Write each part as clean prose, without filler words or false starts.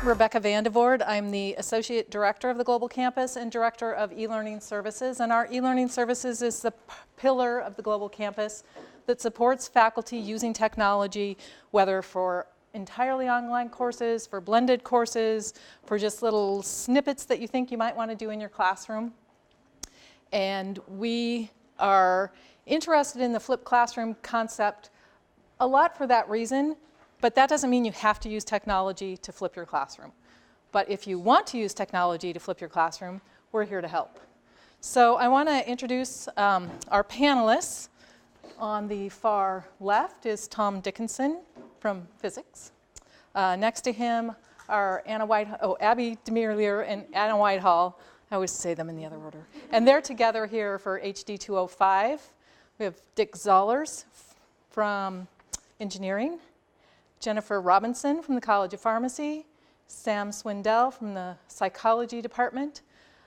Rebecca Vandevoort. I'm the Associate Director of the Global Campus and Director of eLearning Services. And our eLearning Services is the pillar of the Global Campus that supports faculty using technology, whether for entirely online courses, for blended courses, for just little snippets that you think you might want to do in your classroom. And we are interested in the flipped classroom concept a lot for that reason. But that doesn't mean you have to use technology to flip your classroom. But if you want to use technology to flip your classroom, we're here to help. So I want to introduce our panelists. On the far left is Tom Dickinson from physics. Next to him are Abby Demirlier and Anna Whitehall. I always say them in the other order. And they're together here for HD 205. We have Dick Zollers from engineering. Jennifer Robinson from the College of Pharmacy, Sam Swindell from the Psychology Department,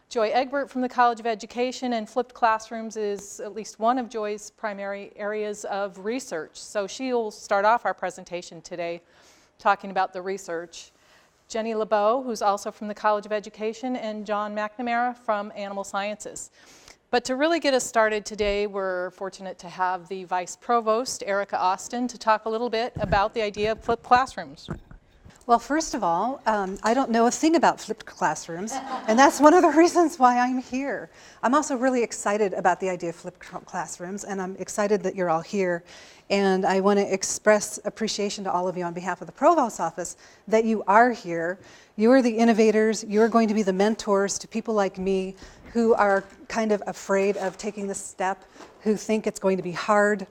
Joy Egbert from the College of Education, and flipped classrooms is at least one of Joy's primary areas of research. So she'll start off our presentation today talking about the research. Jenny LeBeau, who's also from the College of Education, and John McNamara from Animal Sciences. But to really get us started today, we're fortunate to have the Vice Provost, Erica Austin, to talk a little bit about the idea of flipped classrooms. Well, first of all, I don't know a thing about flipped classrooms, and that's one of the reasons why I'm here. I'm also really excited about the idea of flipped classrooms, and I'm excited that you're all here. And I want to express appreciation to all of you on behalf of the Provost's office that you are here. You are the innovators. You are going to be the mentors to people like me who are kind of afraid of taking this step, who think it's going to be hard,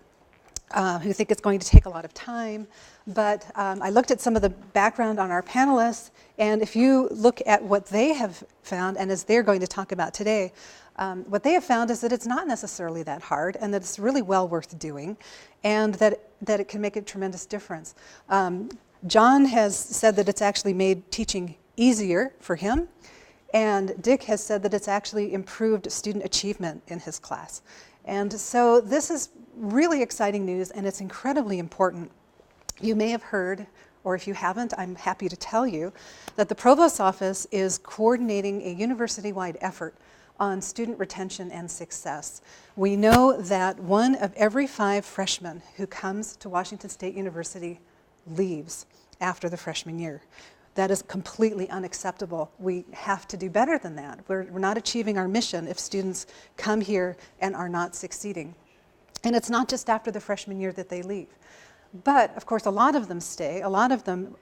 who think it's going to take a lot of time. But I looked at some of the background on our panelists, and if you look at what they have found, and as they're going to talk about today, what they have found is that it's not necessarily that hard, and that it's really well worth doing, and that it can make a tremendous difference. John has said that it's actually made teaching easier for him, and Dick has said that it's actually improved student achievement in his class. And so this is really exciting news, and it's incredibly important. You may have heard, or if you haven't, I'm happy to tell you, that the Provost's office is coordinating a university-wide effort on student retention and success. We know that 1 of every 5 freshmen who comes to Washington State University leaves after the freshman year. That is completely unacceptable. We have to do better than that. We're not achieving our mission if students come here and are not succeeding. And it's not just after the freshman year that they leave. But, of course, a lot of them stay, a lot of them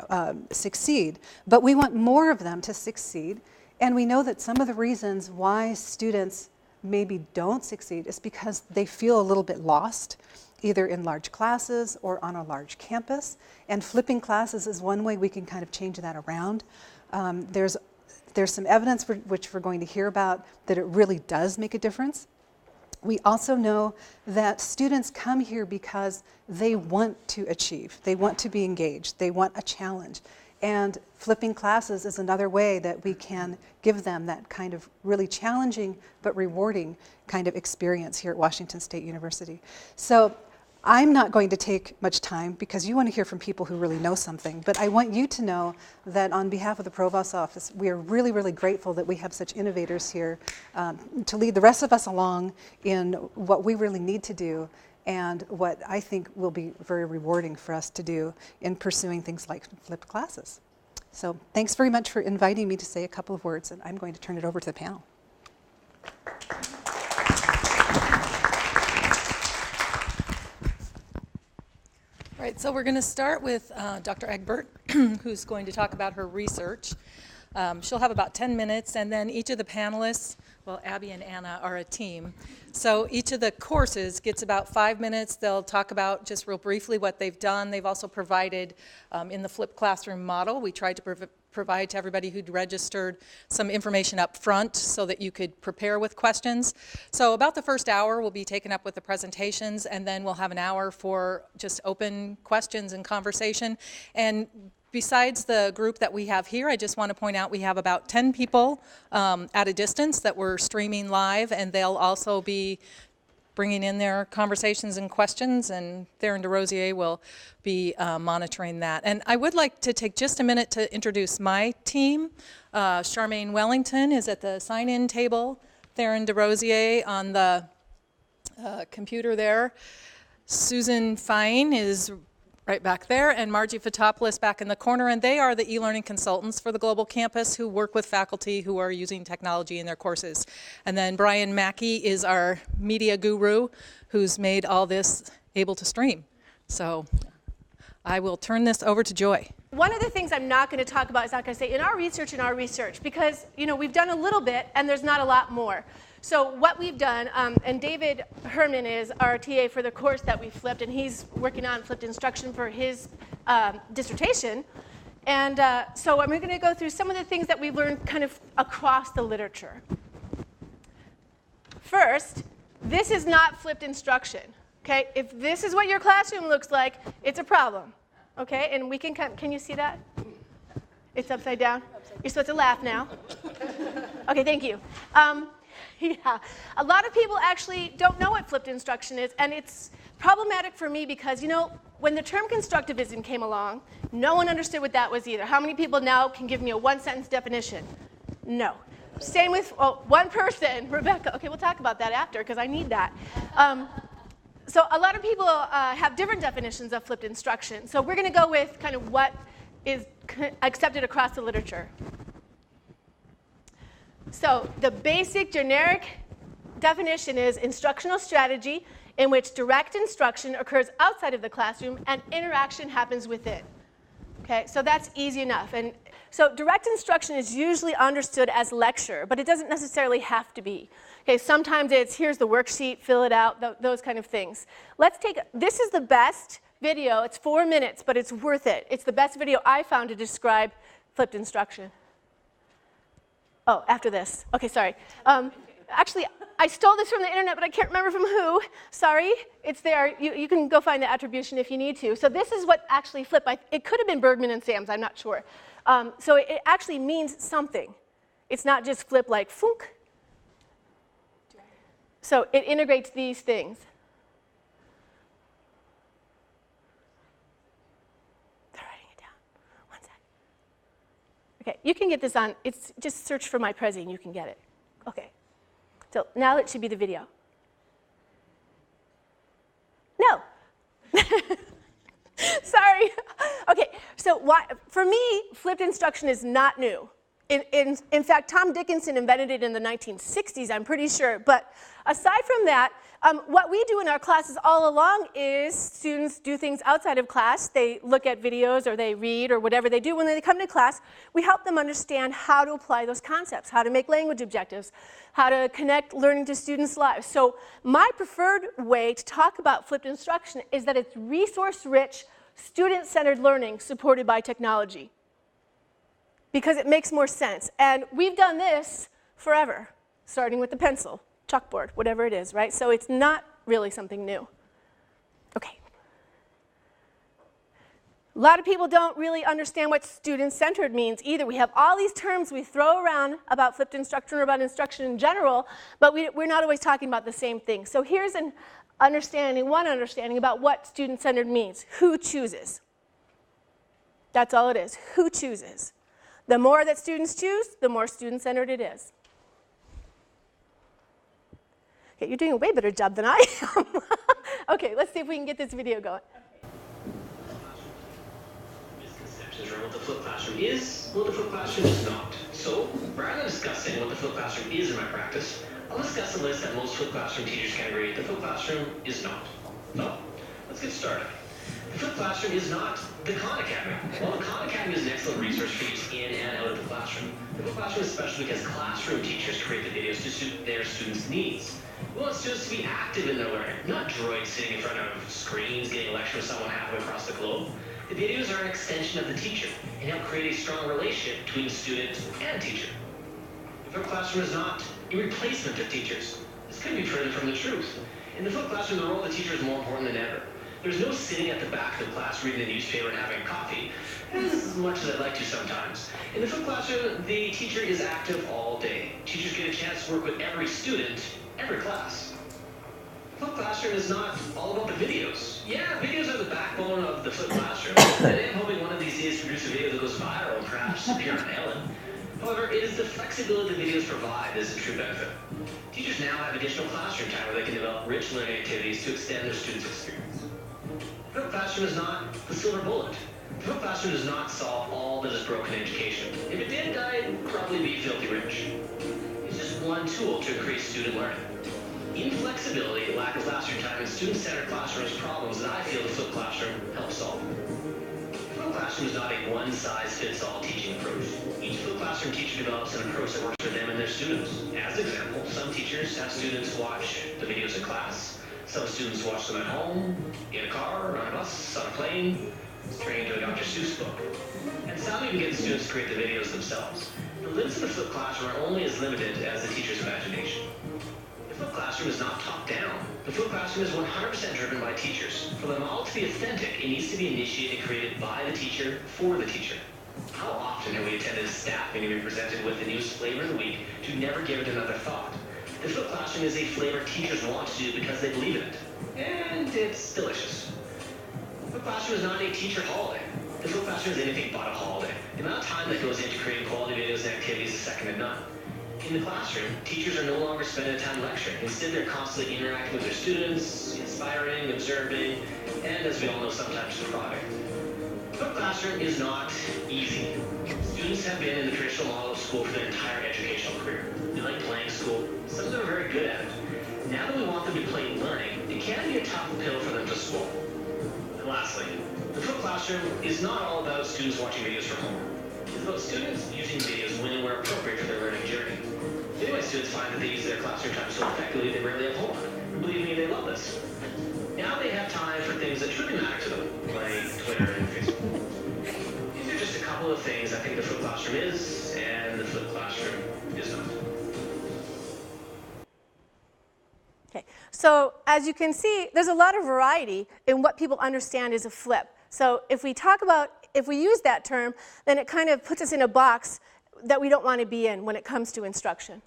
succeed, but we want more of them to succeed. And we know that some of the reasons why students maybe don't succeed is because they feel a little bit lost, either in large classes or on a large campus. And flipping classes is one way we can kind of change that around. There's some evidence which we're going to hear about that it really does make a difference. We also know that students come here because they want to achieve, they want to be engaged, they want a challenge. And flipping classes is another way that we can give them that kind of really challenging but rewarding kind of experience here at Washington State University. So I'm not going to take much time because you want to hear from people who really know something, but I want you to know that on behalf of the Provost's office, we are really, really grateful that we have such innovators here to lead the rest of us along in what we really need to do and what I think will be very rewarding for us to do in pursuing things like flipped classes. So thanks very much for inviting me to say a couple of words, and I'm going to turn it over to the panel. All right, so we're going to start with Dr. Egbert, who's going to talk about her research. She'll have about 10 minutes, and then each of the panelists, well, Abby and Anna are a team. So each of the courses gets about 5 minutes. They'll talk about just real briefly what they've done. They've also provided, in the flipped classroom model, we tried to provide to everybody who'd registered some information up front so that you could prepare with questions. So about the first hour will be taken up with the presentations, and then we'll have an hour for just open questions and conversation. And besides the group that we have here, I just want to point out we have about 10 people at a distance that we're streaming live, and they'll also be bringing in their conversations and questions, and Theron DeRosier will be monitoring that. And I would like to take just a minute to introduce my team. Charmaine Wellington is at the sign-in table. Theron DeRosier on the computer there. Susan Fine is right back there, and Margie Fotopoulos back in the corner, and they are the e-learning consultants for the Global Campus who work with faculty who are using technology in their courses. And then Brian Mackey is our media guru who's made all this able to stream. So I will turn this over to Joy. One of the things I'm not going to talk about is not going to say in our research, because we've done a little bit and there's not a lot more. So what we've done, and David Herman is our TA for the course that we flipped, and he's working on flipped instruction for his dissertation. And so I'm going to go through some of the things that we've learned kind of across the literature. First, this is not flipped instruction. Okay, if this is what your classroom looks like, it's a problem. Okay, and we can you see that? It's upside down? You're supposed to laugh now. Okay, thank you. Yeah, a lot of people actually don't know what flipped instruction is, and it's problematic for me because, when the term constructivism came along, no one understood what that was either. How many people now can give me a one-sentence definition? No. Same with one person, Rebecca. Okay, we'll talk about that after because I need that. So a lot of people have different definitions of flipped instruction. So we're going to go with kind of what is accepted across the literature. So the basic generic definition is instructional strategy in which direct instruction occurs outside of the classroom and interaction happens within. Okay, so that's easy enough. And so direct instruction is usually understood as lecture, but it doesn't necessarily have to be. Okay, sometimes it's here's the worksheet, fill it out, those kind of things. This is the best video. It's 4 minutes, but it's worth it. It's the best video I found to describe flipped instruction. Oh, after this. Okay, sorry. Actually, I stole this from the internet, but I can't remember from who. Sorry. It's there. You can go find the attribution if you need to. So this is what actually flipped. It could have been Bergman and Sams. I'm not sure. So it actually means something. It's not just flip like funk. So it integrates these things. Okay, you can get this on, it's just search for my Prezi and you can get it. Okay, so now it should be the video. No. Sorry. Okay, so for me, flipped instruction is not new. In fact, Tom Dickinson invented it in the 1960s, I'm pretty sure. But aside from that, what we do in our classes all along is students do things outside of class. They look at videos or they read or whatever they do. When they come to class, we help them understand how to apply those concepts, how to make language objectives, how to connect learning to students' lives. So my preferred way to talk about flipped instruction is that it's resource-rich, student-centered learning supported by technology, because it makes more sense. And we've done this forever, starting with the pencil, chalkboard, whatever it is, right? So it's not really something new. Okay. A lot of people don't really understand what student-centered means either. We have all these terms we throw around about flipped instruction or about instruction in general, but we're not always talking about the same thing. So here's one understanding about what student-centered means. Who chooses? That's all it is. Who chooses? The more that students choose, the more student-centered it is. Okay, you're doing a way better job than I am. Okay, let's see if we can get this video going. Misconceptions around what the flipped classroom is, what the flipped classroom is not. So, rather than discussing what the flipped classroom is in my practice, I'll discuss a list that most flipped classroom teachers can agree the flipped classroom is not. So, let's get started. The flipped classroom is not the Khan Academy. While the Khan Academy is an excellent resource for use in and out of the classroom, the flipped classroom is special because classroom teachers create the videos to suit their students' needs. We want students to be active in their learning, not droids sitting in front of screens getting a lecture with someone halfway across the globe. The videos are an extension of the teacher and help create a strong relationship between student and teacher. The flipped classroom is not a replacement of teachers. This couldn't be further from the truth. In the flipped classroom, the role of the teacher is more important than ever. There's no sitting at the back of the class reading the newspaper and having coffee, as much as I'd like to sometimes. In the flipped classroom, the teacher is active all day. Teachers get a chance to work with every student, every class. Flipped classroom is not all about the videos. Yeah, videos are the backbone of the flipped classroom. And I am hoping one of these days to produce a video that goes viral and perhaps appear on Ellen. However, it is the flexibility the videos provide that is a true benefit. Teachers now have additional classroom time where they can develop rich learning activities to extend their students' experience. The flipped classroom is not the silver bullet. The flipped classroom does not solve all that is broken in education. If it did, I'd probably be filthy rich. It's just one tool to increase student learning. Inflexibility, lack of classroom time, and student-centered classrooms problems that I feel the flipped classroom helps solve. The flipped classroom is not a one-size-fits-all teaching approach. Each flipped classroom teacher develops an approach that works for them and their students. As an example, some teachers have students watch the videos in class. Some students watch them at home, in a car, on a bus, on a plane, turning to a Dr. Seuss book. And some even get the students to create the videos themselves. The limits of the flipped classroom are only as limited as the teacher's imagination. The flipped classroom is not top-down. The flipped classroom is 100% driven by teachers. For the model to be authentic, it needs to be initiated and created by the teacher for the teacher. How often have we attended a staff meeting and been presented with the newest flavor of the week to never give it another thought? The flipped classroom is a flavor teachers want to do because they believe in it. And it's delicious. The flipped classroom is not a teacher holiday. The flipped classroom is anything but a holiday. The amount of time that goes into creating quality videos and activities is second to none. In the classroom, teachers are no longer spending time lecturing. Instead, they're constantly interacting with their students, inspiring, observing, and as we all know, sometimes depriving. The flipped classroom is not easy. Students have been in the traditional model of school for their entire educational career. They like playing school. Some of them are very good at it. Now that we want them to play learning, it can be a tough pill for them to swallow. And lastly, the flipped classroom is not all about students watching videos from home. It's about students using videos when and where appropriate for their learning journey. Anyway, students find that they use their classroom time so effectively they rarely have homework. And believe me, they love this. Now they have time for things that truly matter to them, like Twitter and Facebook. These are just a couple of things I think the flipped classroom is, and the flipped classroom is not. Okay, so as you can see, there's a lot of variety in what people understand as a flip. So if we use that term, then it kind of puts us in a box that we don't want to be in when it comes to instruction.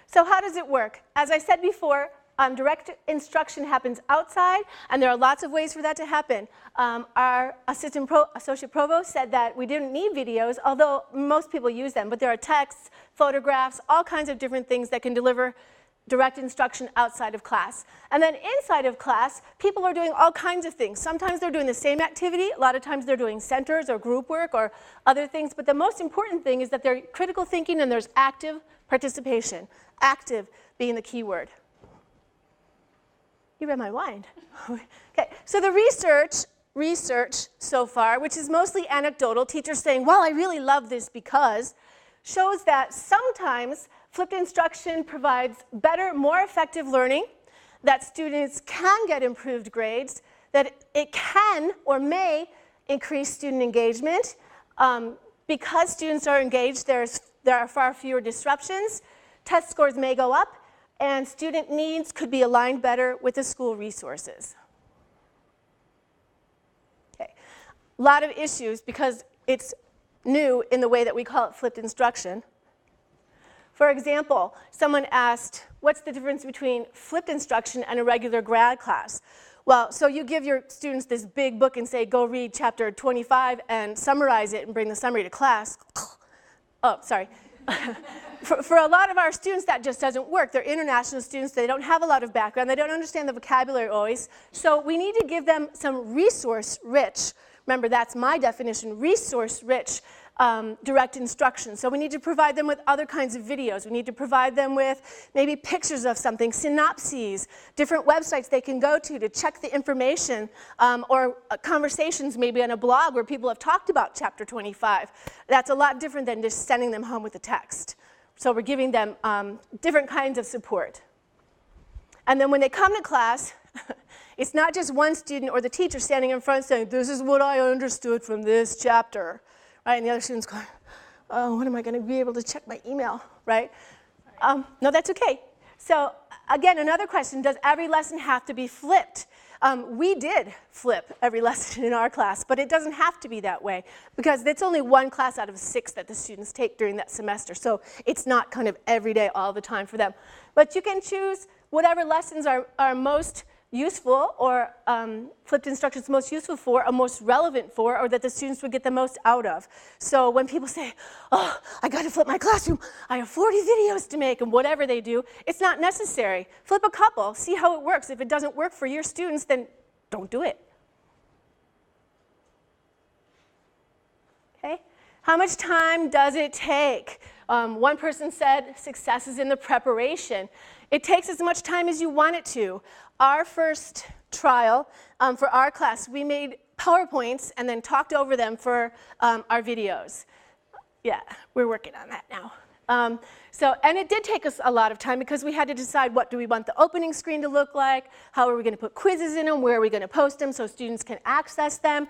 So how does it work? As I said before, direct instruction happens outside, and there are lots of ways for that to happen. Our associate provost said that we didn't need videos, although most people use them, but there are texts, photographs, all kinds of different things that can deliver direct instruction outside of class. And then inside of class, people are doing all kinds of things. Sometimes they're doing the same activity. A lot of times they're doing centers or group work or other things. But the most important thing is that they're critical thinking and there's active participation. Active being the key word. You read my mind. Okay, so the research so far, which is mostly anecdotal, teachers saying, well, I really love this because, shows that sometimes flipped instruction provides better, more effective learning, that students can get improved grades, that it can or may increase student engagement. Because students are engaged, there are far fewer disruptions, test scores may go up, and student needs could be aligned better with the school resources. Okay. A lot of issues because it's new in the way that we call it flipped instruction. For example, someone asked, what's the difference between flipped instruction and a regular grad class? Well, so you give your students this big book and say, go read chapter 25 and summarize it and bring the summary to class. Oh, sorry. For a lot of our students, that just doesn't work. They're international students. They don't have a lot of background. They don't understand the vocabulary always. So we need to give them some resource-rich, remember that's my definition, resource-rich direct instruction. So we need to provide them with other kinds of videos. We need to provide them with maybe pictures of something, synopses, different websites they can go to check the information, or conversations maybe on a blog where people have talked about chapter 25. That's a lot different than just sending them home with a text. So we're giving them different kinds of support. And then when they come to class, it's not just one student or the teacher standing in front saying, this is what I understood from this chapter. Right? And the other student's going, oh, when am I going to be able to check my email, right? No, that's okay. So again, another question, does every lesson have to be flipped? We did flip every lesson in our class, but it doesn't have to be that way because it's only one class out of 6 that the students take during that semester. So it's not kind of every day all the time for them. But you can choose whatever lessons are most useful or flipped instructions most useful for or most relevant for or that the students would get the most out of. So when people say, oh, I got to flip my classroom, I have 40 videos to make and whatever they do, it's not necessary. Flip a couple, see how it works. If it doesn't work for your students, then don't do it. Okay? How much time does it take? One person said success is in the preparation. It takes as much time as you want it to. Our first trial for our class, we made PowerPoints and then talked over them for our videos. Yeah, we're working on that now. And it did take us a lot of time because we had to decide what do we want the opening screen to look like, how are we going to put quizzes in them, where are we going to post them so students can access them.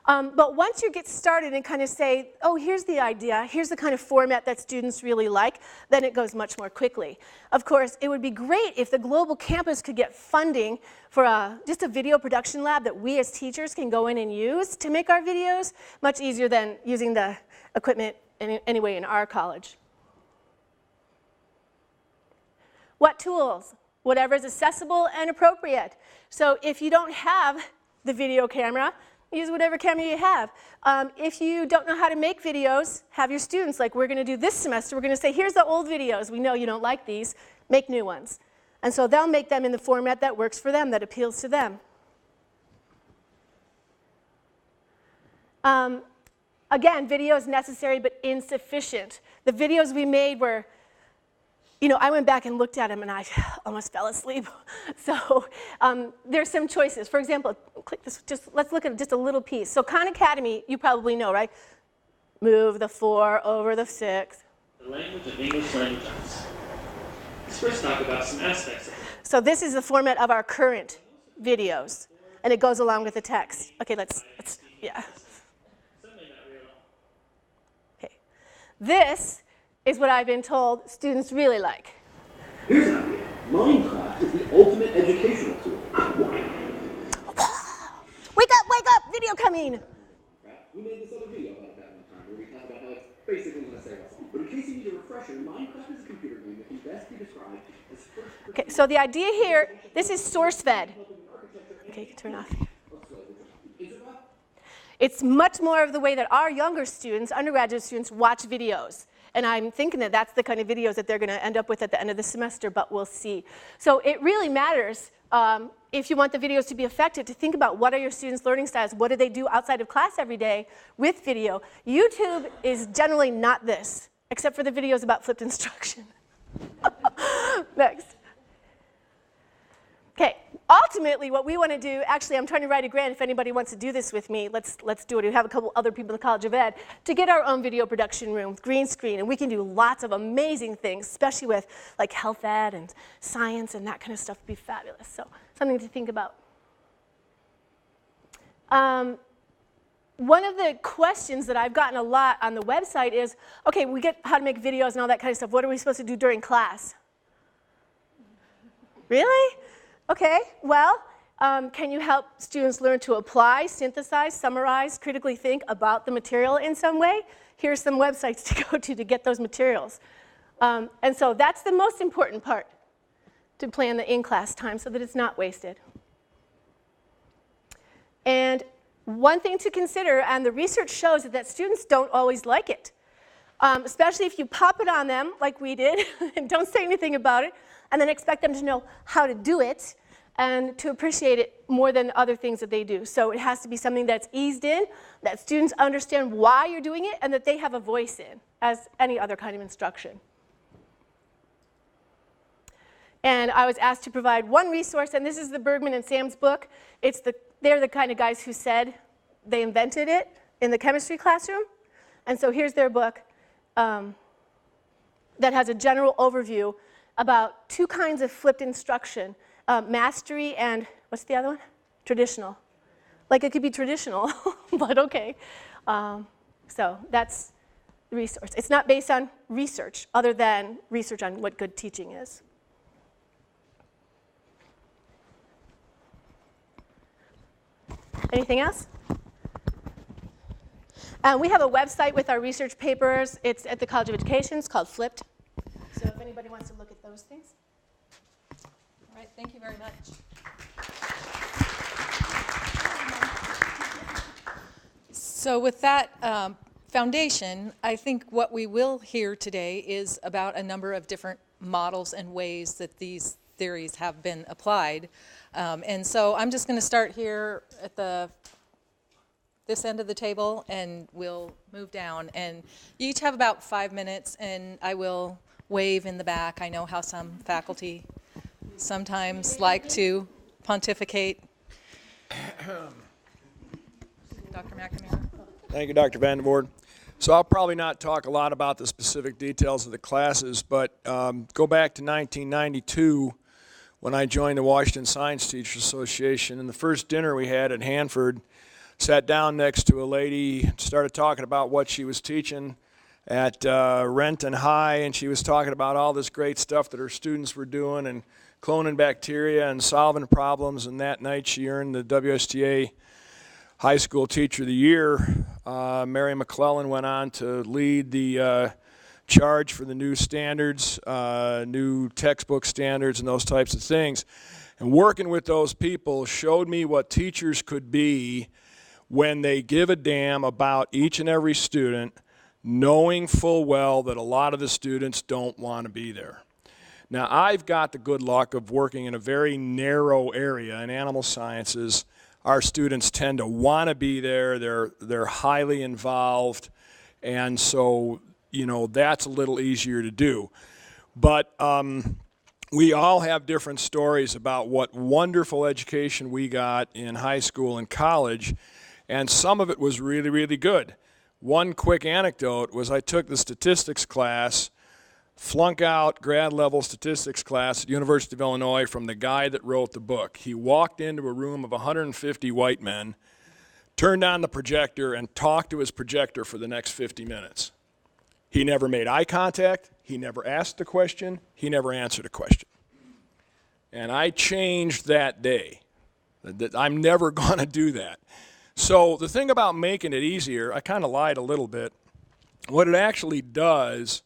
But once you get started and kind of say, oh, here's the idea, here's the kind of format that students really like, then it goes much more quickly. Of course, it would be great if the global campus could get funding for just a video production lab that we as teachers can go in and use to make our videos, much easier than using the equipment anyway in our college. What tools? Whatever is accessible and appropriate. So if you don't have the video camera, use whatever camera you have. If you don't know how to make videos, have your students, like we're going to do this semester, we're going to say, here's the old videos. We know you don't like these. Make new ones. And so they'll make them in the format that works for them, that appeals to them. Again, video is necessary but insufficient. The videos we made were, I went back and looked at them and I almost fell asleep. So there's some choices. For example, click this, let's look at just a little piece. So Khan Academy, you probably know, right? Move the 4 over the 6. The language of English language arts. Let's first talk about some aspects of it. So this is the format of our current videos, and it goes along with the text. Okay, yeah. Okay, this is what I've been told students really like. Here's an idea. Minecraft is the ultimate educational tool. Wake up, video coming. We made this other video about that one time where we talk about how it's basically going to save us all. But in case you need a refresher, Minecraft is a computer game that can best be described as first. Okay, so the idea here, this is source-fed. Okay, you can turn off. It's much more of the way that our younger students, undergraduate students, watch videos. And I'm thinking that that's the kind of videos that they're going to end up with at the end of the semester, but we'll see. So it really matters if you want the videos to be effective to think about what are your students' learning styles, what do they do outside of class every day with video. YouTube is generally not this, except for the videos about flipped instruction. Next. Okay, ultimately what we want to do, actually I'm trying to write a grant if anybody wants to do this with me, let's do it. We have a couple other people in the College of Ed to get our own video production room with green screen, and we can do lots of amazing things, especially with like health ed and science and that kind of stuff would be fabulous. So something to think about. One of the questions that I've gotten a lot on the website is, okay, we get how to make videos and all that kind of stuff. What are we supposed to do during class? Really? Okay, well, can you help students learn to apply, synthesize, summarize, critically think about the material in some way? Here's some websites to go to get those materials. And so that's the most important part, to plan the in-class time so that it's not wasted. And one thing to consider, and the research shows that students don't always like it, especially if you pop it on them like we did and don't say anything about it, and then expect them to know how to do it and to appreciate it more than other things that they do. So it has to be something that's eased in, that students understand why you're doing it, and that they have a voice in, as any other kind of instruction. And I was asked to provide one resource, and this is the Bergman and Sam's book. They're the kind of guys who said they invented it in the chemistry classroom. And so here's their book that has a general overview about 2 kinds of flipped instruction, mastery and, what's the other one? Traditional. Like it could be traditional, but okay. So that's the resource. It's not based on research, other than research on what good teaching is. Anything else? We have a website with our research papers. It's at the College of Education. It's called Flipped. So if anybody wants to look at those things. All right, thank you very much. So with that foundation, I think what we will hear today is about a number of different models and ways that these theories have been applied. And so I'm just going to start here at this end of the table, and we'll move down. And you each have about 5 minutes, and I will wave in the back. I know how some faculty sometimes like to pontificate. Dr. McNamara. Thank you, Dr. Vandenvoort. So I'll probably not talk a lot about the specific details of the classes, but go back to 1992 when I joined the Washington Science Teachers Association. And the first dinner we had at Hanford, sat down next to a lady, started talking about what she was teaching at Renton High, and she was talking about all this great stuff that her students were doing and cloning bacteria and solving problems. And that night she earned the WSTA High School Teacher of the Year. Mary McClellan went on to lead the charge for the new standards, new textbook standards and those types of things. And working with those people showed me what teachers could be when they give a damn about each and every student, knowing full well that a lot of the students don't want to be there. Now, I've got the good luck of working in a very narrow area in animal sciences. Our students tend to want to be there. They're highly involved, and so, you know, that's a little easier to do. But we all have different stories about what wonderful education we got in high school and college, and some of it was really, really good. One quick anecdote was I took the statistics class, flunk out grad level statistics class at University of Illinois from the guy that wrote the book. He walked into a room of 150 white men, turned on the projector, and talked to his projector for the next 50 minutes. He never made eye contact, he never asked a question, he never answered a question. And I changed that day. I'm never going to do that. So the thing about making it easier, I kind of lied a little bit. What it actually does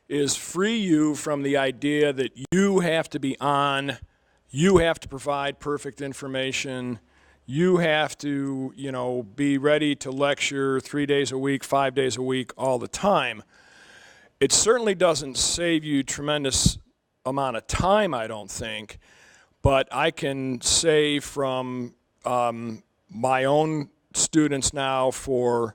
is free you from the idea that you have to be on, you have to provide perfect information, you have to, you know, be ready to lecture 3 days a week, 5 days a week, all the time. It certainly doesn't save you tremendous amount of time, I don't think, but I can say from my own students now for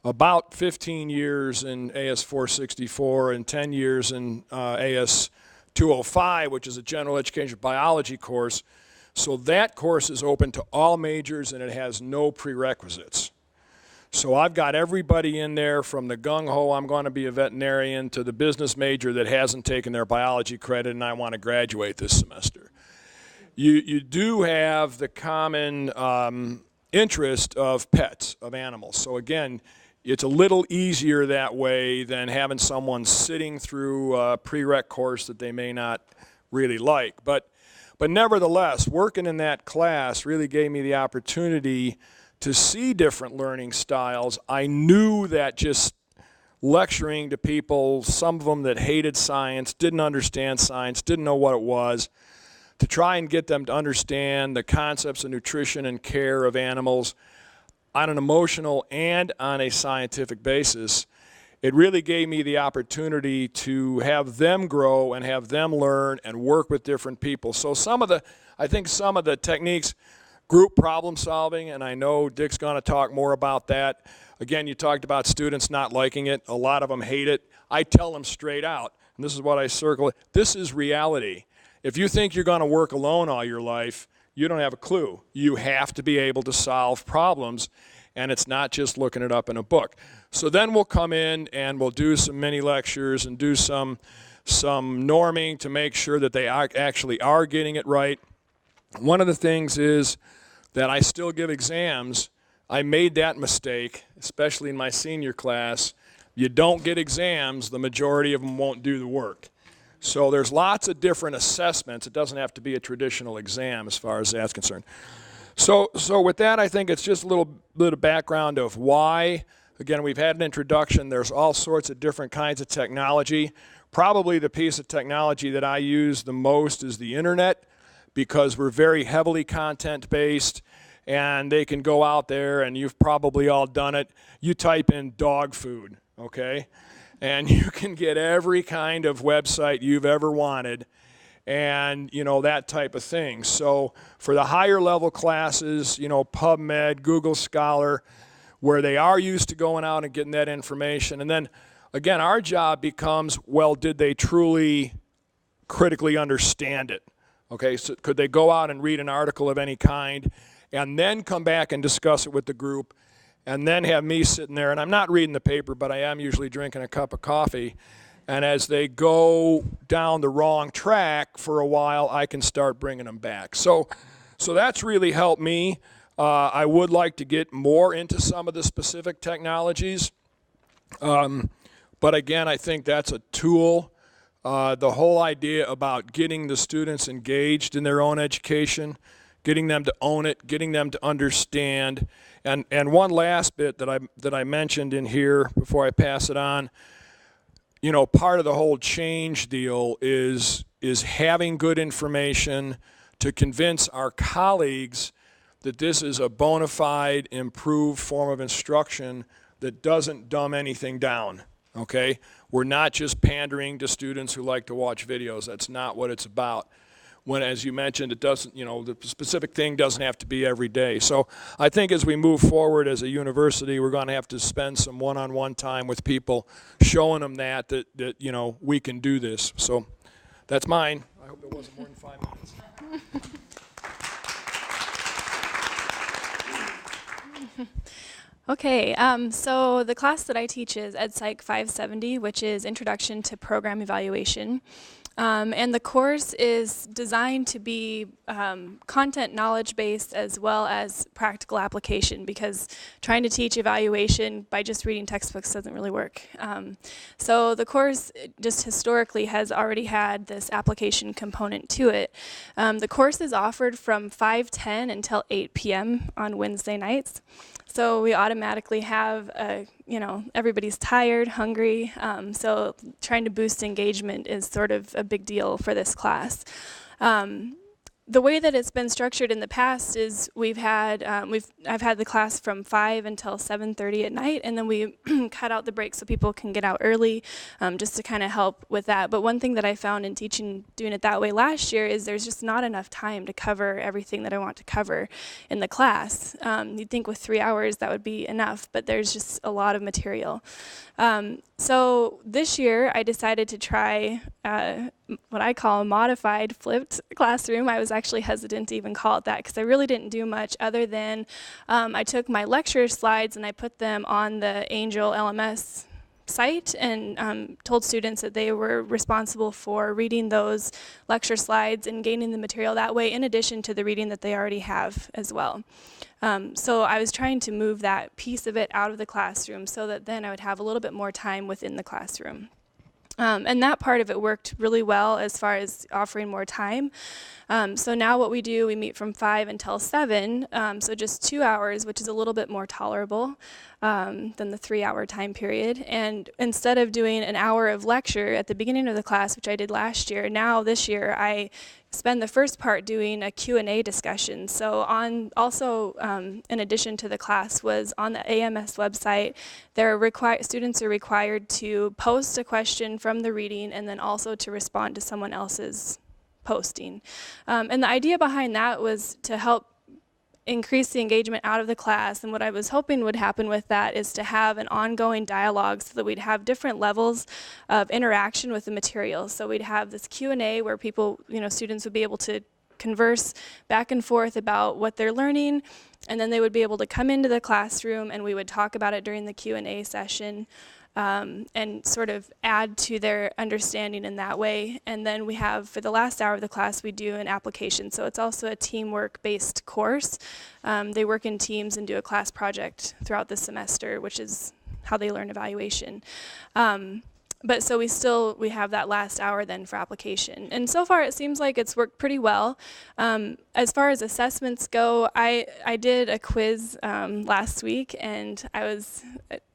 about 15 years in AS 464 and 10 years in AS 205, which is a general education biology course. So that course is open to all majors and it has no prerequisites. So I've got everybody in there from the gung-ho, I'm going to be a veterinarian, to the business major that hasn't taken their biology credit and I want to graduate this semester. You do have the common interest of pets, of animals. So again, it's a little easier that way than having someone sitting through a prereq course that they may not really like. But nevertheless, working in that class really gave me the opportunity to see different learning styles. I knew that just lecturing to people, some of them that hated science, didn't understand science, didn't know what it was, to try and get them to understand the concepts of nutrition and care of animals on an emotional and on a scientific basis, it really gave me the opportunity to have them grow and have them learn and work with different people. So I think some of the techniques, group problem solving, and I know Dick's going to talk more about that. Again, you talked about students not liking it. A lot of them hate it. I tell them straight out, and this is what I circle, this is reality. If you think you're going to work alone all your life, you don't have a clue. You have to be able to solve problems, and it's not just looking it up in a book. So then we'll come in and we'll do some mini lectures and do some norming to make sure that they actually are getting it right. One of the things is that I still give exams. I made that mistake, especially in my senior class. You don't get exams, the majority of them won't do the work. So there's lots of different assessments. It doesn't have to be a traditional exam as far as that's concerned. So with that, I think it's just a little bit of background of why. Again, we've had an introduction. There's all sorts of different kinds of technology. Probably the piece of technology that I use the most is the internet, because we're very heavily content-based, and they can go out there, and you've probably all done it. You type in dog food, okay? And you can get every kind of website you've ever wanted, and that type of thing. So for the higher level classes, PubMed, Google Scholar, where they are used to going out and getting that information. And then again, our job becomes, well, did they truly critically understand it? Okay, so could they go out and read an article of any kind and then come back and discuss it with the group, and then have me sitting there, and I'm not reading the paper, but I am usually drinking a cup of coffee. And as they go down the wrong track for a while, I can start bringing them back. So that's really helped me. I would like to get more into some of the specific technologies. But again, I think that's a tool. The whole idea about getting the students engaged in their own education, getting them to own it, getting them to understand. And one last bit that I mentioned in here before I pass it on, part of the whole change deal is having good information to convince our colleagues that this is a bona fide, improved form of instruction that doesn't dumb anything down, okay? We're not just pandering to students who like to watch videos. That's not what it's about. When, as you mentioned, it doesn't, the specific thing doesn't have to be every day. So I think as we move forward as a university, we're going to have to spend some one-on-one time with people, showing them that we can do this. So that's mine. I hope it wasn't more than 5 minutes. Okay, so the class that I teach is EdPsych 570, which is Introduction to Program Evaluation. And the course is designed to be content knowledge based as well as practical application, because trying to teach evaluation by just reading textbooks doesn't really work. So the course just historically has already had this application component to it. The course is offered from 5:10 until 8 p.m. on Wednesday nights. So we automatically have, everybody's tired, hungry, so trying to boost engagement is sort of a big deal for this class. The way that it's been structured in the past is I've had the class from 5 until 7:30 at night, and then we cut out the break so people can get out early, just to kind of help with that. But one thing that I found in doing it that way last year is there's just not enough time to cover everything that I want to cover in the class. You'd think with 3 hours that would be enough, but there's just a lot of material. So this year I decided to try what I call a modified flipped classroom. I was actually hesitant to even call it that because I really didn't do much other than I took my lecture slides and I put them on the Angel LMS site and told students that they were responsible for reading those lecture slides and gaining the material that way, in addition to the reading that they already have as well. So I was trying to move that piece of it out of the classroom so that then I would have a little bit more time within the classroom. And that part of it worked really well as far as offering more time. So now what we do, we meet from 5 until 7, so just 2 hours, which is a little bit more tolerable than the 3-hour time period. And instead of doing an hour of lecture at the beginning of the class, which I did last year, now this year I spend the first part doing a Q&A discussion. So in addition to the class, was on the AMS website, students are required to post a question from the reading and then also to respond to someone else's posting. And the idea behind that was to help increase the engagement out of the class, and what I was hoping would happen with that is to have an ongoing dialogue so that we'd have different levels of interaction with the material. So we'd have this Q&A where people, students would be able to converse back and forth about what they're learning, and then they would be able to come into the classroom and we would talk about it during the Q&A session. And sort of add to their understanding in that way. And then we have, for the last hour of the class, we do an application. So it's also a teamwork-based course. They work in teams and do a class project throughout the semester, which is how they learn evaluation. But so we have that last hour then for application. And so far it seems like it's worked pretty well. As far as assessments go, I did a quiz last week, and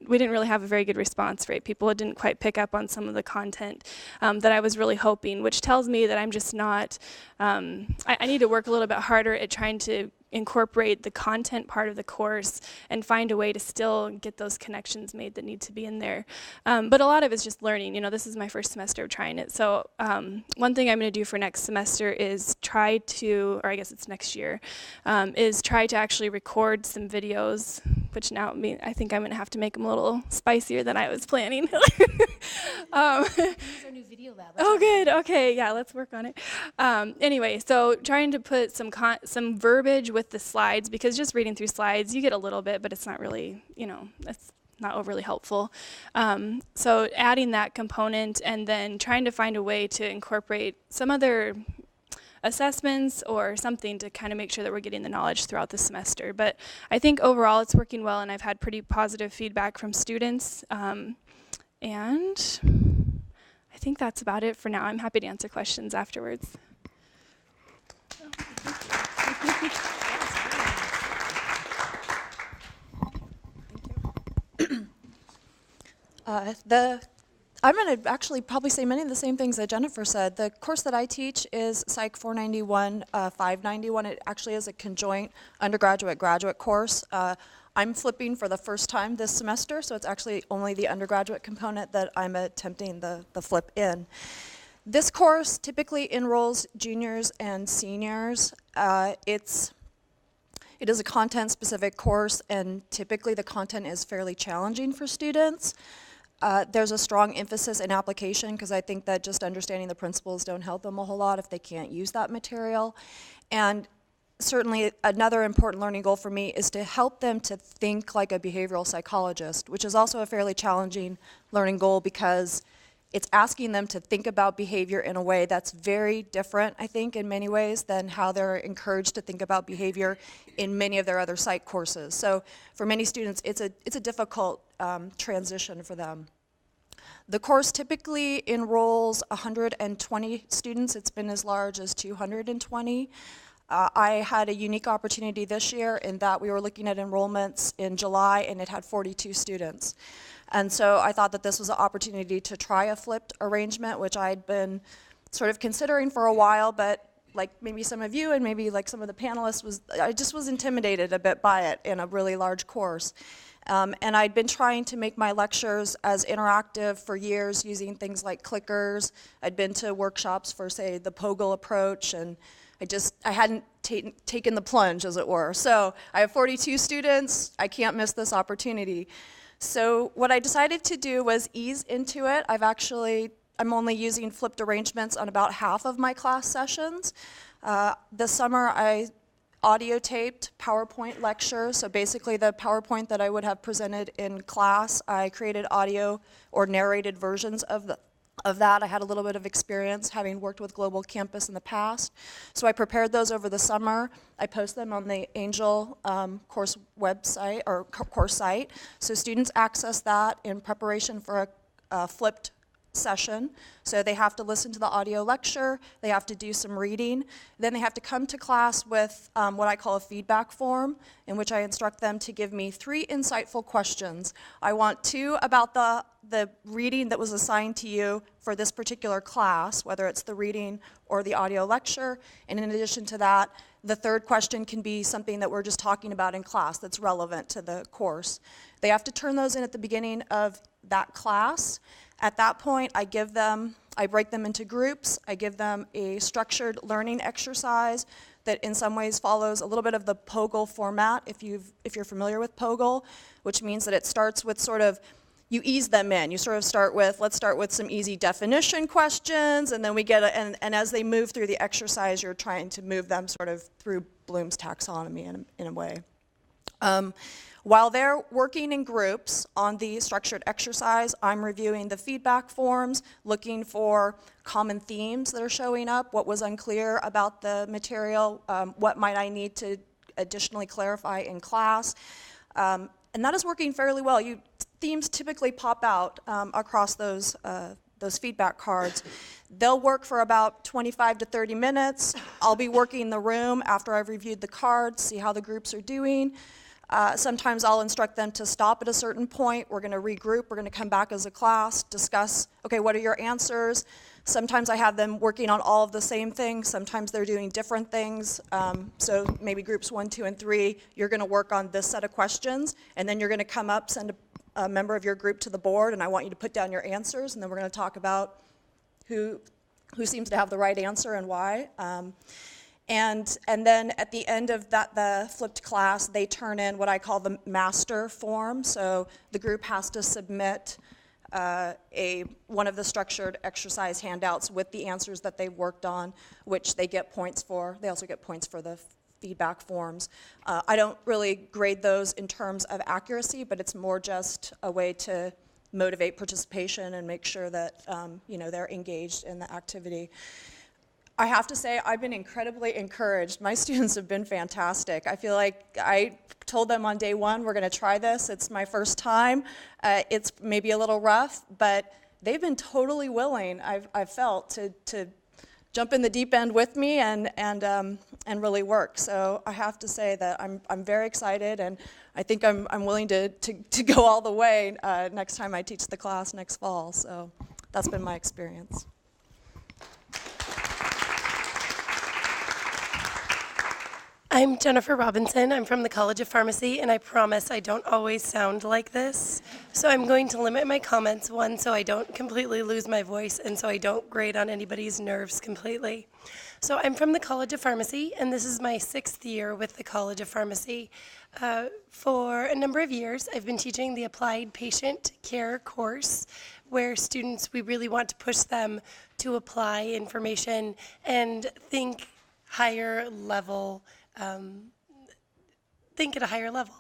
we didn't really have a very good response rate. People didn't quite pick up on some of the content that I was really hoping, which tells me that I'm just not, I need to work a little bit harder at trying to incorporate the content part of the course and find a way to still get those connections made that need to be in there. But a lot of it's just learning. You know, this is my first semester of trying it. So one thing I'm going to do for next semester is try to, or I guess it's next year, is try to actually record some videos, which now I think I'm going to have to make them a little spicier than I was planning. Use our new video lab. Oh, good. Okay, yeah, let's work on it. Anyway, so trying to put some verbiage with the slides, because just reading through slides, you get a little bit, but it's not really, that's not overly helpful. So adding that component and then trying to find a way to incorporate some other assessments or something to kind of make sure that we're getting the knowledge throughout the semester. But I think overall it's working well, and I've had pretty positive feedback from students. And I think that's about it for now. I'm happy to answer questions afterwards. I'm going to actually probably say many of the same things that Jennifer said. The course that I teach is Psych 491, 591. It actually is a conjoint undergraduate-graduate course. I'm flipping for the first time this semester, so it's actually only the undergraduate component that I'm attempting the flip in. This course typically enrolls juniors and seniors. It is a content-specific course, and typically the content is fairly challenging for students. There's a strong emphasis in application, because I think that just understanding the principles don't help them a whole lot if they can't use that material. And certainly another important learning goal for me is to help them to think like a behavioral psychologist, which is also a fairly challenging learning goal, because it's asking them to think about behavior in a way that's very different, I think, in many ways than how they're encouraged to think about behavior in many of their other psych courses. So for many students, it's a difficult transition for them. The course typically enrolls 120 students. It's been as large as 220. I had a unique opportunity this year in that we were looking at enrollments in July, and it had 42 students. And so I thought that this was an opportunity to try a flipped arrangement, which I'd been sort of considering for a while, but like maybe some of you and maybe like some of the panelists, I just was intimidated a bit by it in a really large course. And I'd been trying to make my lectures as interactive for years using things like clickers. I'd been to workshops for, say, the POGIL approach, and I hadn't taken the plunge, as it were. So I have 42 students. I can't miss this opportunity. So what I decided to do was ease into it. I'm only using flipped arrangements on about half of my class sessions. This summer I audio taped PowerPoint lectures. So basically the PowerPoint that I would have presented in class, I created audio or narrated versions of that. I had a little bit of experience having worked with Global Campus in the past. So I prepared those over the summer. I post them on the Angel course website or course site. So students access that in preparation for a flipped session. So they have to listen to the audio lecture, they have to do some reading, then they have to come to class with what I call a feedback form, in which I instruct them to give me 3 insightful questions. I want 2 about the reading that was assigned to you for this particular class, whether it's the reading or the audio lecture, and in addition to that, the 3rd question can be something that we're just talking about in class that's relevant to the course. They have to turn those in at the beginning of that class. At that point, I break them into groups. I give them a structured learning exercise that in some ways follows a little bit of the POGIL format, if you're familiar with POGIL, which means that it starts with sort of, you ease them in. You sort of let's start with some easy definition questions, and then we get, and as they move through the exercise, you're trying to move them sort of through Bloom's taxonomy in a way. While they're working in groups on the structured exercise, I'm reviewing the feedback forms, looking for common themes that are showing up, what was unclear about the material, what might I need to additionally clarify in class. And that is working fairly well. themes typically pop out across those feedback cards. They'll work for about 25 to 30 minutes. I'll be working the room after I've reviewed the cards, see how the groups are doing. Sometimes I'll instruct them to stop at a certain point. We're going to regroup. We're going to come back as a class, discuss, okay, what are your answers? Sometimes I have them working on all of the same things. Sometimes they're doing different things. So maybe groups 1, 2, and 3, you're going to work on this set of questions, and then you're going to come up, send a member of your group to the board, and I want you to put down your answers, and then we're going to talk about who seems to have the right answer and why. And then at the end of the flipped class, they turn in what I call the master form. So the group has to submit one of the structured exercise handouts with the answers that they've worked on, which they get points for. They also get points for the feedback forms. I don't really grade those in terms of accuracy, but it's more just a way to motivate participation and make sure that they're engaged in the activity. I have to say, I've been incredibly encouraged. My students have been fantastic. I feel like I told them on day one, we're going to try this. It's my first time. It's maybe a little rough, but they've been totally willing, I've felt, to jump in the deep end with me and really work. So I have to say that I'm very excited, and I think I'm willing to go all the way next time I teach the class next fall. So that's been my experience. I'm Jennifer Robinson. I'm from the College of Pharmacy, and I promise I don't always sound like this. So I'm going to limit my comments, one, so I don't completely lose my voice, and so I don't grate on anybody's nerves completely. So I'm from the College of Pharmacy, and this is my 6th year with the College of Pharmacy. For a number of years, I've been teaching the Applied Patient Care course, where students, we really want to push them to apply information and think higher level, think at a higher level.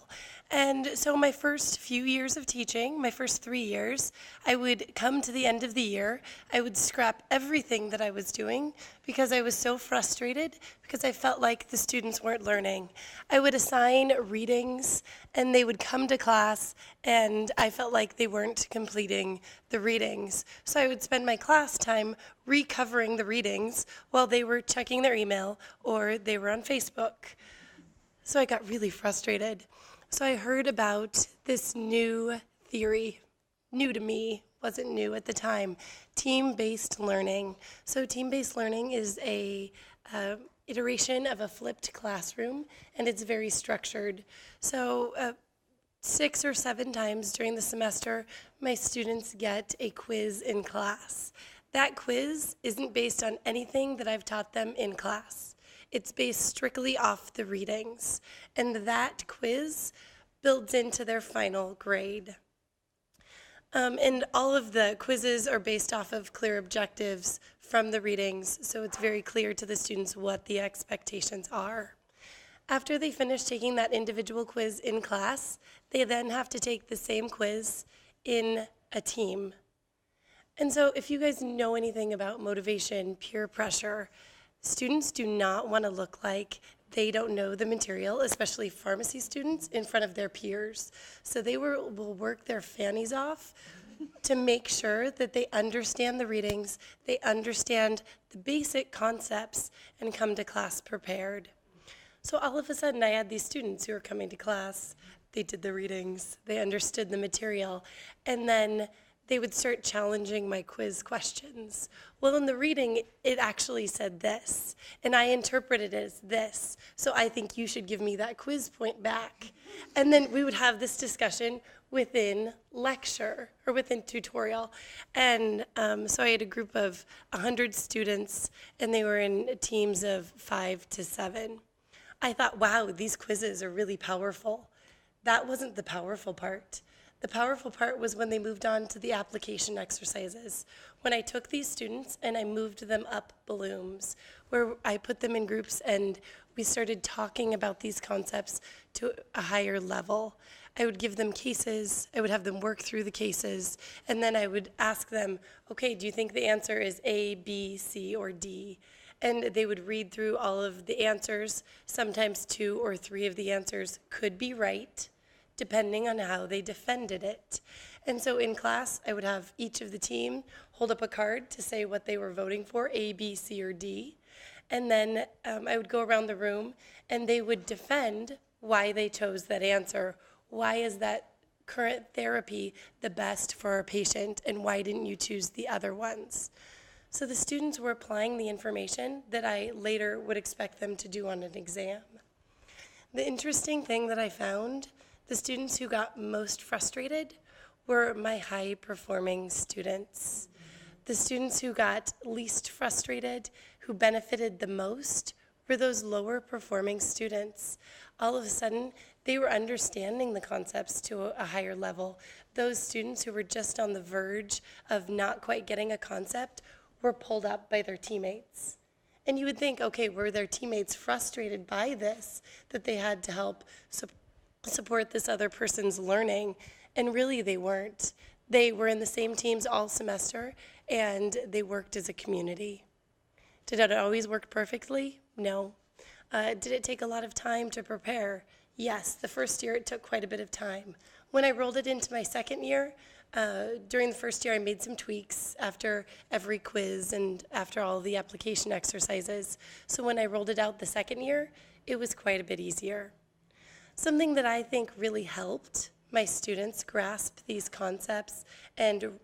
And so my first few years of teaching, my first 3 years, I would come to the end of the year, I would scrap everything that I was doing because I was so frustrated because I felt like the students weren't learning. I would assign readings and they would come to class and I felt like they weren't completing the readings. So I would spend my class time recovering the readings while they were checking their email or they were on Facebook. So I got really frustrated. So I heard about this new theory, new to me, wasn't new at the time, team-based learning. So team-based learning is a iteration of a flipped classroom, and it's very structured. So 6 or 7 times during the semester, my students get a quiz in class. That quiz isn't based on anything that I've taught them in class. It's based strictly off the readings, and that quiz builds into their final grade. And all of the quizzes are based off of clear objectives from the readings, so it's very clear to the students what the expectations are. After they finish taking that individual quiz in class, they then have to take the same quiz in a team. And so if you guys know anything about motivation, peer pressure, students do not want to look like they don't know the material, especially pharmacy students, in front of their peers. So they will work their fannies off to make sure that they understand the readings, they understand the basic concepts, and come to class prepared. So all of a sudden, I had these students who were coming to class. They did the readings, they understood the material, and then they would start challenging my quiz questions. Well, in the reading, it actually said this, and I interpreted it as this, so I think you should give me that quiz point back. And then we would have this discussion within lecture, or within tutorial. And so I had a group of 100 students, and they were in teams of 5 to 7. I thought, wow, these quizzes are really powerful. That wasn't the powerful part. The powerful part was when they moved on to the application exercises. When I took these students and I moved them up Blooms, where I put them in groups and we started talking about these concepts to a higher level. I would give them cases, I would have them work through the cases, and then I would ask them, okay, do you think the answer is A, B, C, or D? And they would read through all of the answers. Sometimes 2 or 3 of the answers could be right. depending on how they defended it. And so in class, I would have each of the team hold up a card to say what they were voting for, A, B, C, or D. And then I would go around the room and they would defend why they chose that answer. Why is that current therapy the best for a patient, and why didn't you choose the other ones? So the students were applying the information that I later would expect them to do on an exam. The interesting thing that I found, the students who got most frustrated were my high-performing students. The students who got least frustrated, who benefited the most, were those lower-performing students. All of a sudden, they were understanding the concepts to a higher level. Those students who were just on the verge of not quite getting a concept were pulled up by their teammates. And you would think, okay, were their teammates frustrated by this, that they had to help support this other person's learning? And really, they weren't. They were in the same teams all semester, and they worked as a community. Did it always work perfectly? No. Did it take a lot of time to prepare? Yes, the first year it took quite a bit of time. When I rolled it into my second year, during the first year I made some tweaks after every quiz and after all the application exercises. So when I rolled it out the second year, it was quite a bit easier. Something that I think really helped my students grasp these concepts and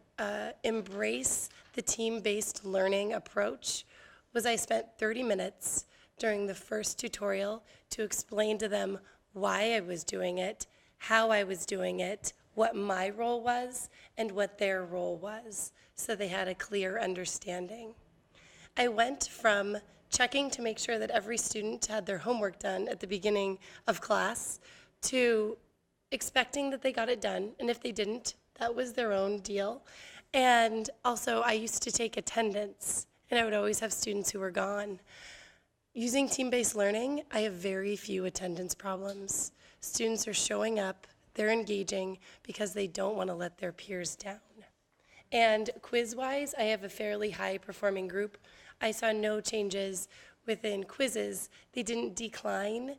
embrace the team-based learning approach was I spent 30 minutes during the first tutorial to explain to them why I was doing it, how I was doing it, what my role was, and what their role was, so they had a clear understanding. I went from checking to make sure that every student had their homework done at the beginning of class to expecting that they got it done, and if they didn't, that was their own deal. And also, I used to take attendance, and I would always have students who were gone. Using team-based learning, I have very few attendance problems. Students are showing up, they're engaging because they don't want to let their peers down. And quiz-wise, I have a fairly high-performing group. I saw no changes within quizzes. They didn't decline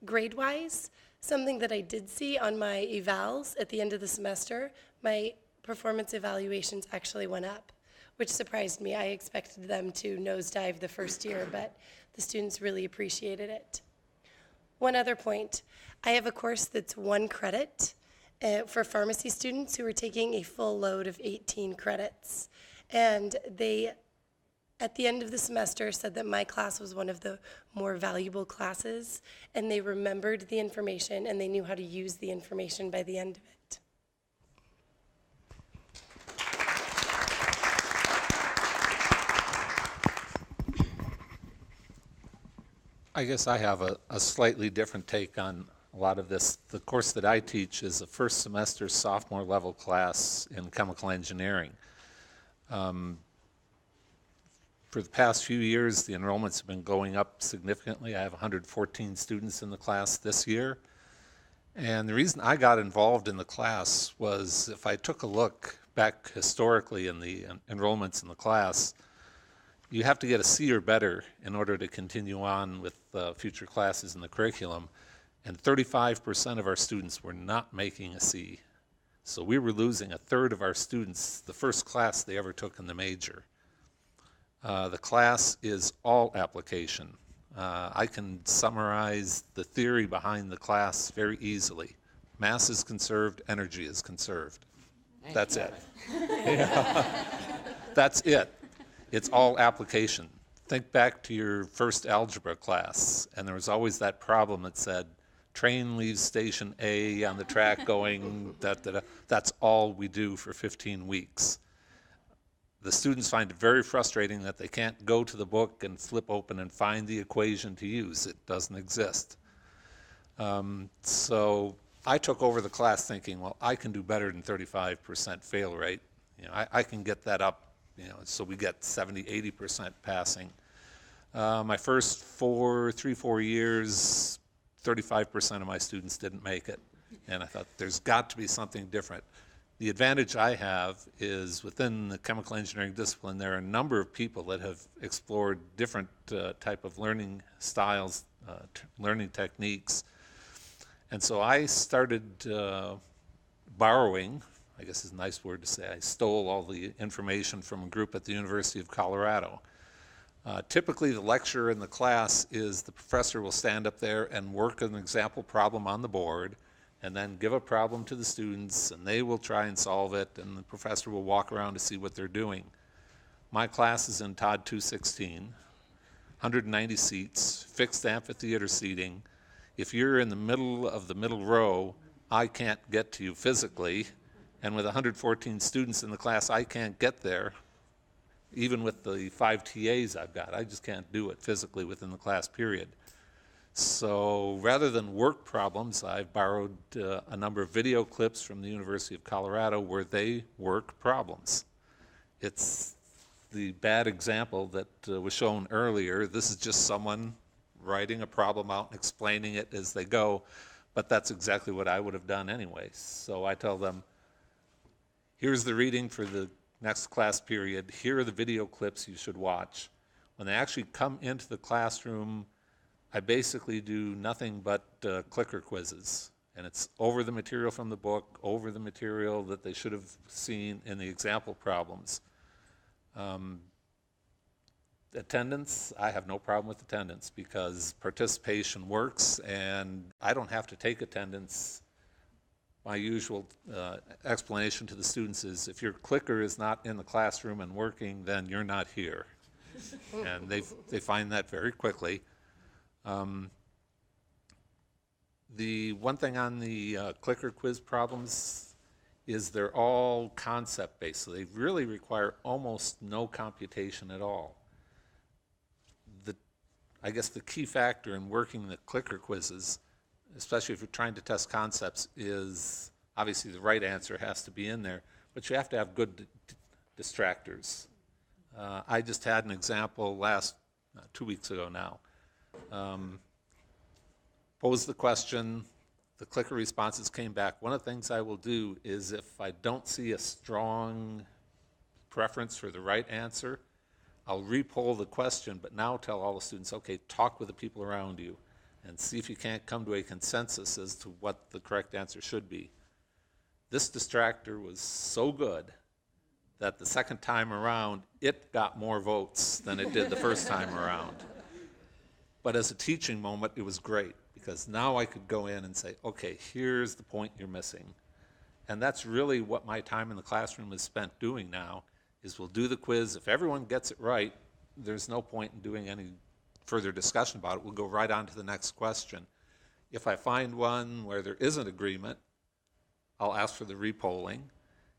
grade-wise. Something that I did see on my evals at the end of the semester, my performance evaluations actually went up, which surprised me. I expected them to nosedive the first year, but the students really appreciated it. One other point, I have a course that's 1 credit for pharmacy students who are taking a full load of 18 credits. And they, at the end of the semester, said that my class was one of the more valuable classes, and they remembered the information and they knew how to use the information by the end of it. I guess I have a slightly different take on a lot of this. The course that I teach is a first semester sophomore level class in chemical engineering. For the past few years, the enrollments have been going up significantly. I have 114 students in the class this year. And the reason I got involved in the class was if I took a look back historically in the enrollments in the class, you have to get a C or better in order to continue on with future classes in the curriculum. And 35% of our students were not making a C. So we were losing a third of our students the first class they ever took in the major. The class is all application. I can summarize the theory behind the class very easily. Mass is conserved, energy is conserved. That's it. That's it. It's all application. Think back to your first algebra class, and there was always that problem that said, train leaves station A on the track going, that's all we do for 15 weeks. The students find it very frustrating that they can't go to the book and flip open and find the equation to use. It doesn't exist. So I took over the class thinking, well, I can do better than 35% fail rate. You know, I can get that up, you know, so we get 70, 80% passing. My first 4 years, 35% of my students didn't make it. And I thought, there's got to be something different. The advantage I have is within the chemical engineering discipline, there are a number of people that have explored different type of learning styles, learning techniques. And so I started borrowing, I guess is a nice word to say, I stole all the information from a group at the University of Colorado. Typically the lecture in the class is the professor will stand up there and work an example problem on the board and then give a problem to the students and they will try and solve it and the professor will walk around to see what they're doing. My class is in Todd 216, 190 seats, fixed amphitheater seating. If you're in the middle of the middle row, I can't get to you physically, and with 114 students in the class, I can't get there. Even with the 5 TAs I've got, I just can't do it physically within the class period. So rather than work problems, I've borrowed a number of video clips from the University of Colorado where they work problems. It's the bad example that was shown earlier. This is just someone writing a problem out and explaining it as they go, but that's exactly what I would have done anyway. So I tell them, here's the reading for the next class period, here are the video clips you should watch. When they actually come into the classroom, I basically do nothing but clicker quizzes. And it's over the material from the book, over the material that they should have seen in the example problems. Attendance, I have no problem with attendance because participation works and I don't have to take attendance. My usual explanation to the students is if your clicker is not in the classroom and working, then you're not here. And they find that very quickly. The one thing on the clicker quiz problems is they're all concept-based, so they really require almost no computation at all. I guess the key factor in working the clicker quizzes, especially if you're trying to test concepts, is obviously the right answer has to be in there, but you have to have good distractors. I just had an example 2 weeks ago now. Posed the question, the clicker responses came back. One of the things I will do is if I don't see a strong preference for the right answer, I'll re-poll the question, but now tell all the students, okay, talk with the people around you and see if you can't come to a consensus as to what the correct answer should be. This distractor was so good that the second time around, it got more votes than it did the first time around. But as a teaching moment, it was great because now I could go in and say, okay, here's the point you're missing. And that's really what my time in the classroom is spent doing now, is we'll do the quiz. If everyone gets it right, there's no point in doing any further discussion about it. We'll go right on to the next question. If I find one where there isn't agreement, I'll ask for the repolling.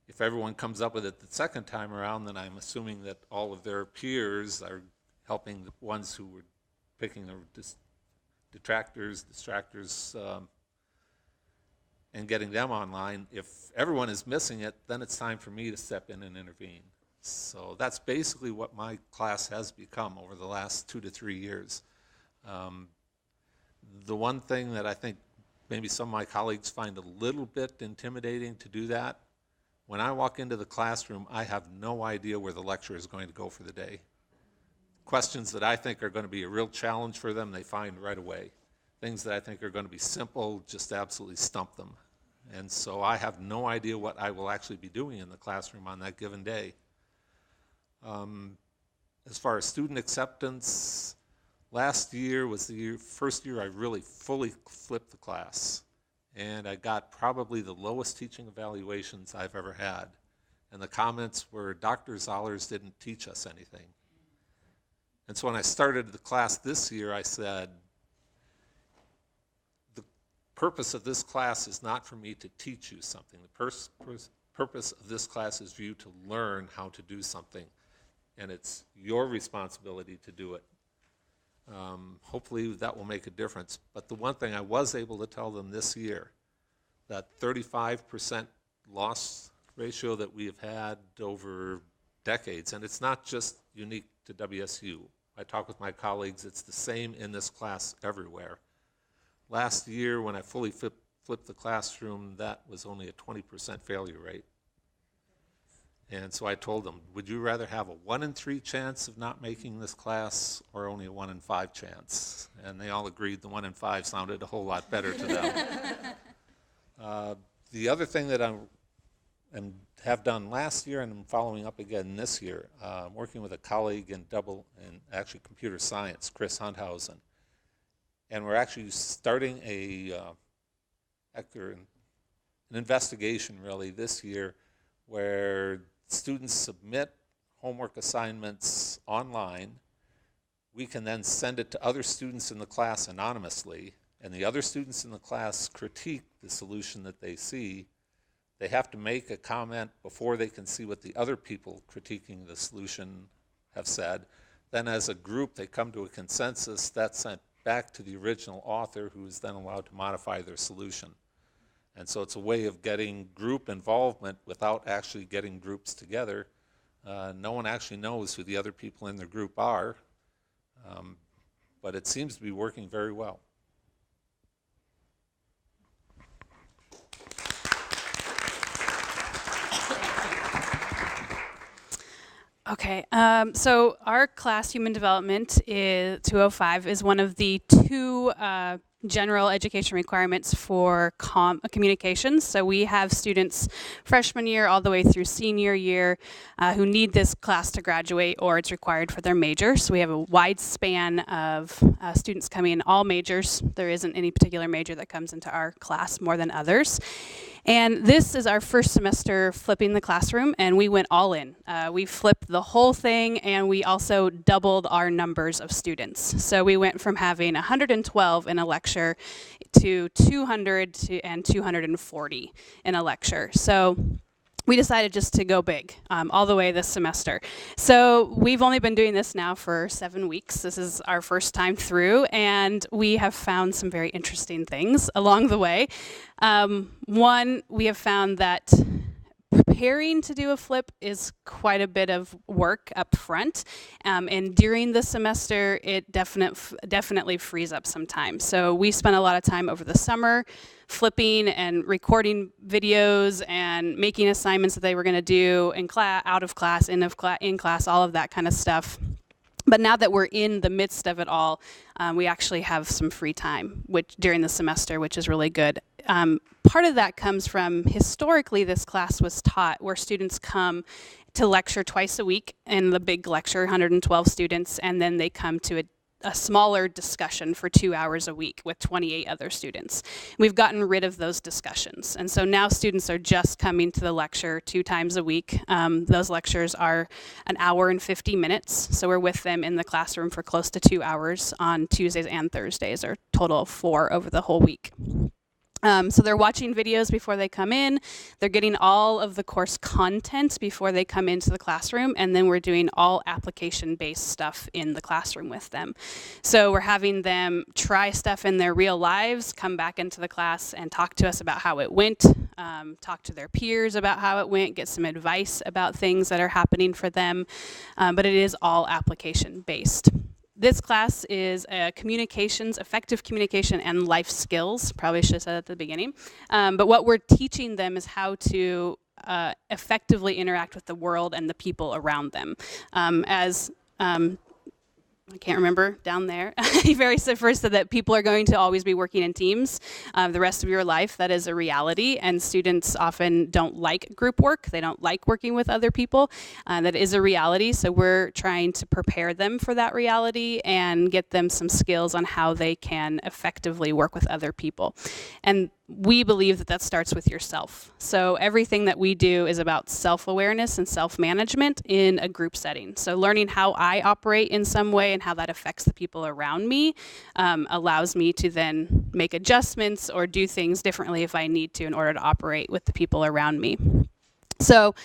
If everyone comes up with it the second time around, then I'm assuming that all of their peers are helping the ones who were picking the distractors, and getting them online. If everyone is missing it, then it's time for me to step in and intervene. So that's basically what my class has become over the last 2 to 3 years. The one thing that I think maybe some of my colleagues find a little bit intimidating to do that, when I walk into the classroom, I have no idea where the lecture is going to go for the day. Questions that I think are going to be a real challenge for them, they find right away. Things that I think are going to be simple, just absolutely stump them. And so I have no idea what I will actually be doing in the classroom on that given day. As far as student acceptance, last year was the first year I really fully flipped the class. And I got probably the lowest teaching evaluations I've ever had. And the comments were, Dr. Zollers didn't teach us anything. And so when I started the class this year, I said, the purpose of this class is not for me to teach you something. The purpose of this class is for you to learn how to do something. And it's your responsibility to do it. Hopefully that will make a difference. But the one thing I was able to tell them this year, that 35% loss ratio that we have had over decades, and it's not just unique to WSU. I talk with my colleagues, it's the same in this class everywhere. Last year when I fully flipped the classroom, that was only a 20% failure rate. And so I told them, would you rather have a 1 in 3 chance of not making this class or only a 1 in 5 chance? And they all agreed the 1 in 5 sounded a whole lot better to them. The other thing that and have done last year and I'm following up again this year, I'm working with a colleague in actually computer science, Chris Hunthausen. And we're actually starting an investigation really this year where students submit homework assignments online. We can then send it to other students in the class anonymously, and the other students in the class critique the solution that they see. They have to make a comment before they can see what the other people critiquing the solution have said. Then as a group, they come to a consensus that's sent back to the original author, who is then allowed to modify their solution. And so it's a way of getting group involvement without actually getting groups together. No one actually knows who the other people in their group are, but it seems to be working very well. Okay, so our class, Human Development 205, is one of the 2 general education requirements for communications. So we have students freshman year all the way through senior year who need this class to graduate, or it's required for their major. So we have a wide span of students coming in all majors. There isn't any particular major that comes into our class more than others. And this is our first semester flipping the classroom, and we went all in. We flipped the whole thing, and we also doubled our numbers of students. So we went from having 112 in a lecture to 200 and 240 in a lecture. So we decided just to go big all the way this semester. So we've only been doing this now for 7 weeks. This is our first time through, and we have found some very interesting things along the way. One, we have found that preparing to do a flip is quite a bit of work up front, and during the semester it definitely frees up some time. So we spent a lot of time over the summer flipping and recording videos and making assignments that they were going to do in class, out of class, in class, all of that kind of stuff. But now that we're in the midst of it all, we actually have some free time during the semester, which is really good. Part of that comes from, historically, this class was taught where students come to lecture twice a week in the big lecture, 112 students, and then they come to a smaller discussion for 2 hours a week with 28 other students. We've gotten rid of those discussions, and so now students are just coming to the lecture 2 times a week. Those lectures are an hour and 50 minutes, so we're with them in the classroom for close to 2 hours on Tuesdays and Thursdays, or total of 4 over the whole week. So they're watching videos before they come in, they're getting all of the course content before they come into the classroom, and then we're doing all application-based stuff in the classroom with them. So we're having them try stuff in their real lives, come back into the class and talk to us about how it went, talk to their peers about how it went, get some advice about things that are happening for them, but it is all application-based. This class is effective communication and life skills. Probably should have said that at the beginning. But what we're teaching them is how to effectively interact with the world and the people around them. I can't remember, down there, he first said that people are going to always be working in teams the rest of your life. That is a reality, and students often don't like group work. They don't like working with other people. That is a reality, so we're trying to prepare them for that reality and get them some skills on how they can effectively work with other people. And we believe that starts with yourself. So everything that we do is about self-awareness and self-management in a group setting. So learning how I operate in some way and how that affects the people around me allows me to then make adjustments or do things differently if I need to in order to operate with the people around me. So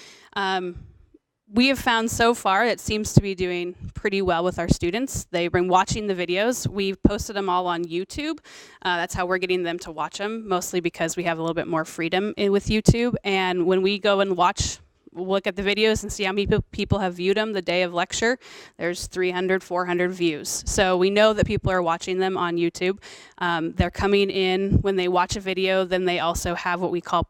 we have found so far it seems to be doing pretty well with our students. They've been watching the videos. We've posted them all on YouTube. That's how we're getting them to watch them, mostly because we have a little bit more freedom with YouTube. And when we go and watch look at the videos and see how many people have viewed them the day of lecture. There's 300, 400 views. So we know that people are watching them on YouTube. They're coming in when they watch a video, then they also have what we call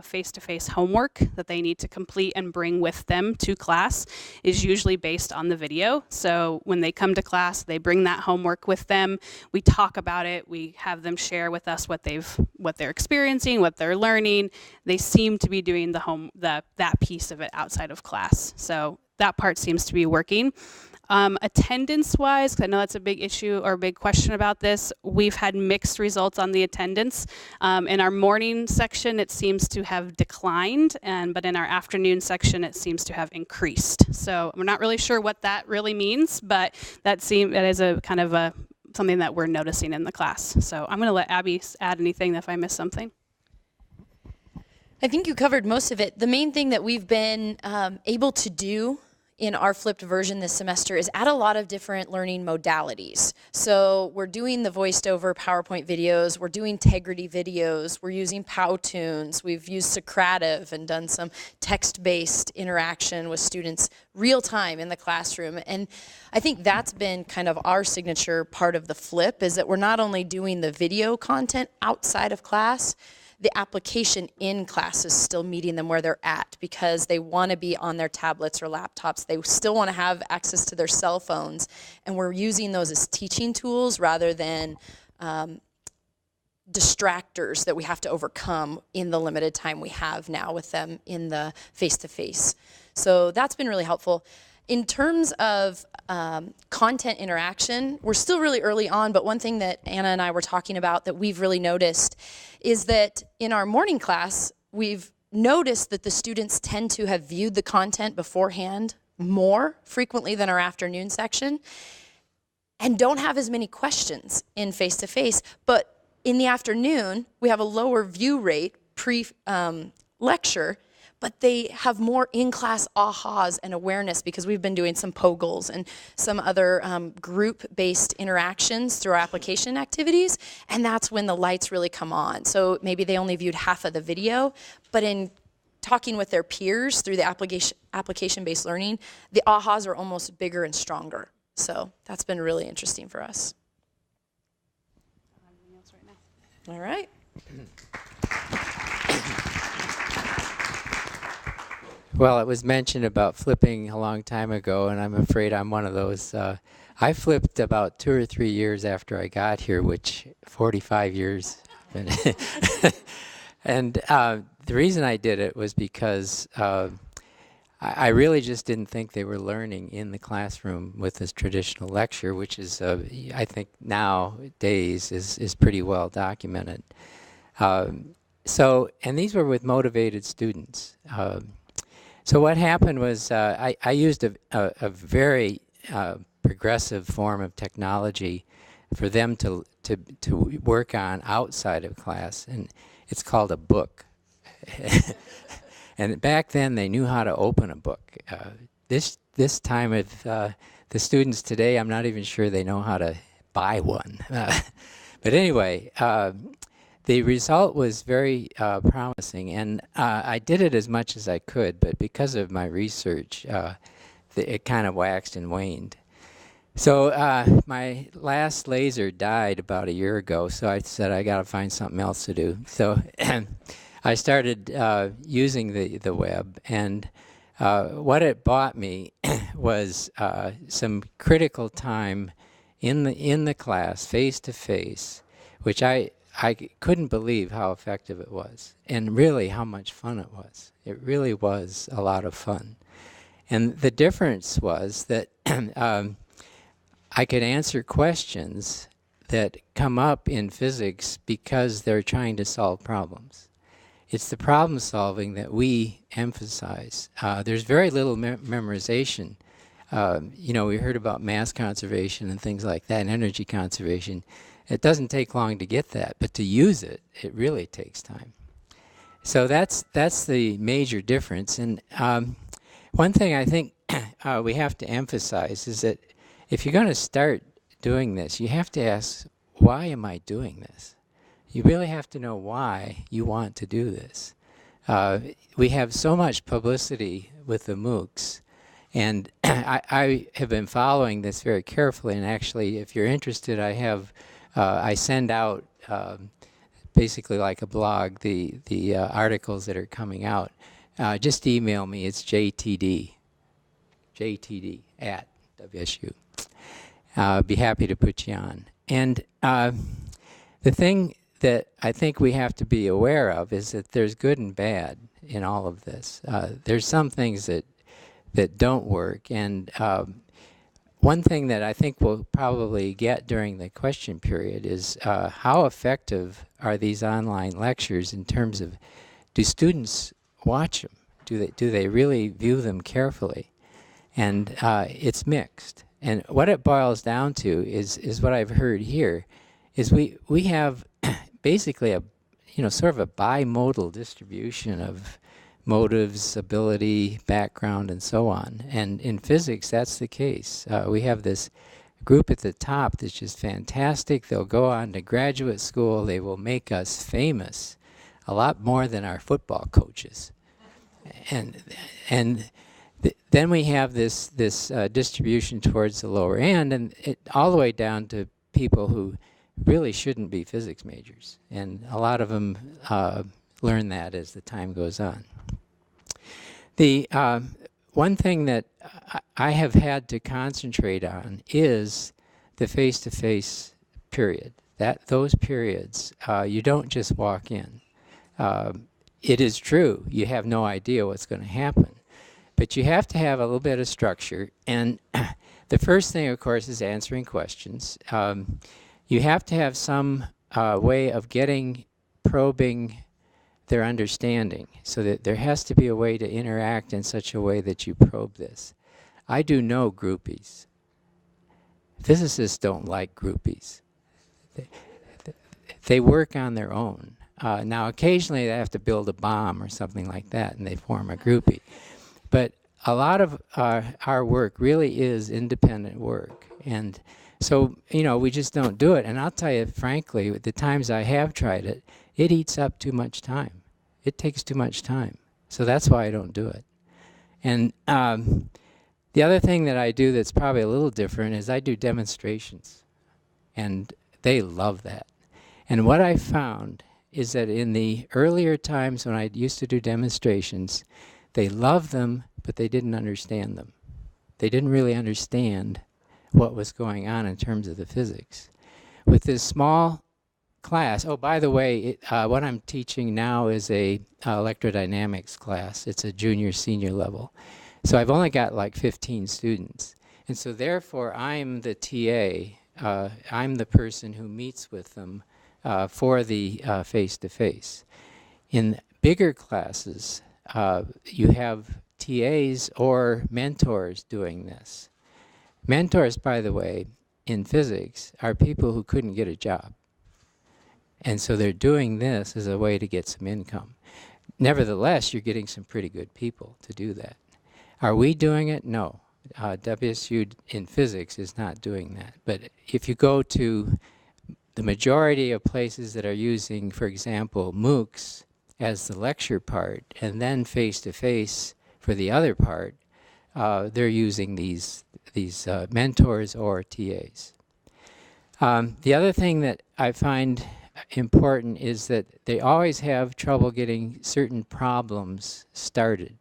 face-to-face homework that they need to complete and bring with them to class, is usually based on the video. So when they come to class, they bring that homework with them. We talk about it. We have them share with us what they're experiencing, what they're learning. They seem to be doing that piece of it outside of class. So that part seems to be working. Attendance-wise, because I know that's a big issue or a big question about this, we've had mixed results on the attendance. In our morning section, it seems to have declined, but in our afternoon section, it seems to have increased. So we're not really sure what that really means, but that is a kind of something that we're noticing in the class. So I'm going to let Abby add anything if I miss something. I think you covered most of it. The main thing that we've been able to do in our flipped version this semester is add a lot of different learning modalities. So we're doing the voiced over PowerPoint videos, we're doing Tegrity videos, we're using Powtoons, we've used Socrative and done some text-based interaction with students real time in the classroom. And I think that's been kind of our signature part of the flip, is that we're not only doing the video content outside of class, the application in class is still meeting them where they're at, because they want to be on their tablets or laptops. They still want to have access to their cell phones, and we're using those as teaching tools rather than distractors that we have to overcome in the limited time we have now with them in the face-to-face. So that's been really helpful. In terms of content interaction, we're still really early on, but one thing that Anna and I were talking about that we've really noticed is that in our morning class, we've noticed that the students tend to have viewed the content beforehand more frequently than our afternoon section, and don't have as many questions in face-to-face. But in the afternoon, we have a lower view rate pre-lecture, but they have more in-class ahas and awareness, because we've been doing some POGLs and some other group-based interactions through our application activities, and that's when the lights really come on. So maybe they only viewed half of the video, but in talking with their peers through the application-based learning, the ahas are almost bigger and stronger. So that's been really interesting for us. All right. Well, it was mentioned about flipping a long time ago, and I'm afraid I'm one of those. I flipped about 2 or 3 years after I got here, which 45 years. And the reason I did it was because I really just didn't think they were learning in the classroom with this traditional lecture, which is, I think nowadays is pretty well documented. And these were with motivated students. So what happened was I used a very progressive form of technology for them to work on outside of class, and it's called a book. And back then they knew how to open a book. This time of the students today, I'm not even sure they know how to buy one. But anyway. The result was very promising, and I did it as much as I could, but because of my research, it kind of waxed and waned. So my last laser died about a year ago, so I said I got to find something else to do. So I started using the web, and what it bought me was some critical time in the class, face-to-face, which I couldn't believe how effective it was, and really how much fun it was. It really was a lot of fun. And the difference was that I could answer questions that come up in physics because they're trying to solve problems. It's the problem solving that we emphasize. There's very little memorization. We heard about mass conservation and things like that, and energy conservation. It doesn't take long to get that, but to use it, it really takes time. So that's the major difference. And one thing I think we have to emphasize is that if you're going to start doing this, you have to ask, why am I doing this? You really have to know why you want to do this. We have so much publicity with the MOOCs, and I have been following this very carefully, and actually, if you're interested, I send out basically like a blog, the articles that are coming out. Just email me. It's JTD at WSU. Be happy to put you on. And the thing that I think we have to be aware of is that there's good and bad in all of this. There's some things that don't work, and one thing that I think we'll probably get during the question period is how effective are these online lectures in terms of, do students watch them? Do they really view them carefully? And it's mixed. And what it boils down to is what I've heard here, is we have basically a sort of a bimodal distribution of motives, ability, background, and so on. And in physics, that's the case. We have this group at the top that's just fantastic. They'll go on to graduate school. They will make us famous, a lot more than our football coaches. And then we have this distribution towards the lower end, and all the way down to people who really shouldn't be physics majors. And a lot of them learn that as the time goes on. The one thing that I have had to concentrate on is the face-to-face period. Those periods, you don't just walk in. It is true, you have no idea what's going to happen. But you have to have a little bit of structure. And the first thing, of course, is answering questions. You have to have some way of probing their understanding, so that there has to be a way to interact in such a way that you probe this. I do know groupies. Physicists don't like groupies. They work on their own. Now, occasionally they have to build a bomb or something like that, and they form a groupie. But a lot of our work really is independent work. And so, we just don't do it. And I'll tell you, frankly, the times I have tried it, it eats up too much time. It takes too much time. So that's why I don't do it. And the other thing that I do that's probably a little different is I do demonstrations. And they love that. And what I found is that in the earlier times when I used to do demonstrations, they loved them, but they didn't understand them. They didn't really understand what was going on in terms of the physics. With this small class, oh, by the way, what I'm teaching now is a electrodynamics class. It's a junior, senior level. So I've only got like 15 students. And so therefore, I'm the TA. I'm the person who meets with them for the face-to-face. In bigger classes, you have TAs or mentors doing this. Mentors, by the way, in physics are people who couldn't get a job. And so they're doing this as a way to get some income. Nevertheless, you're getting some pretty good people to do that. Are we doing it? No. WSU in physics is not doing that. But if you go to the majority of places that are using, for example, MOOCs as the lecture part, and then face-to-face for the other part, they're using these mentors or TAs. The other thing that I find important is that they always have trouble getting certain problems started.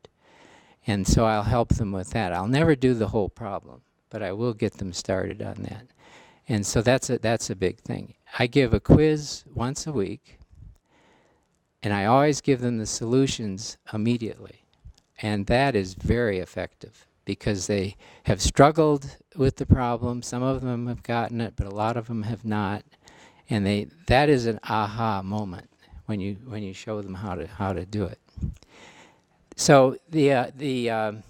And so I'll help them with that. I'll never do the whole problem, but I will get them started on that. And so that's a big thing. I give a quiz once a week, and I always give them the solutions immediately. And that is very effective because they have struggled with the problem. Some of them have gotten it, but a lot of them have not. And that is an aha moment when you show them how to do it. So the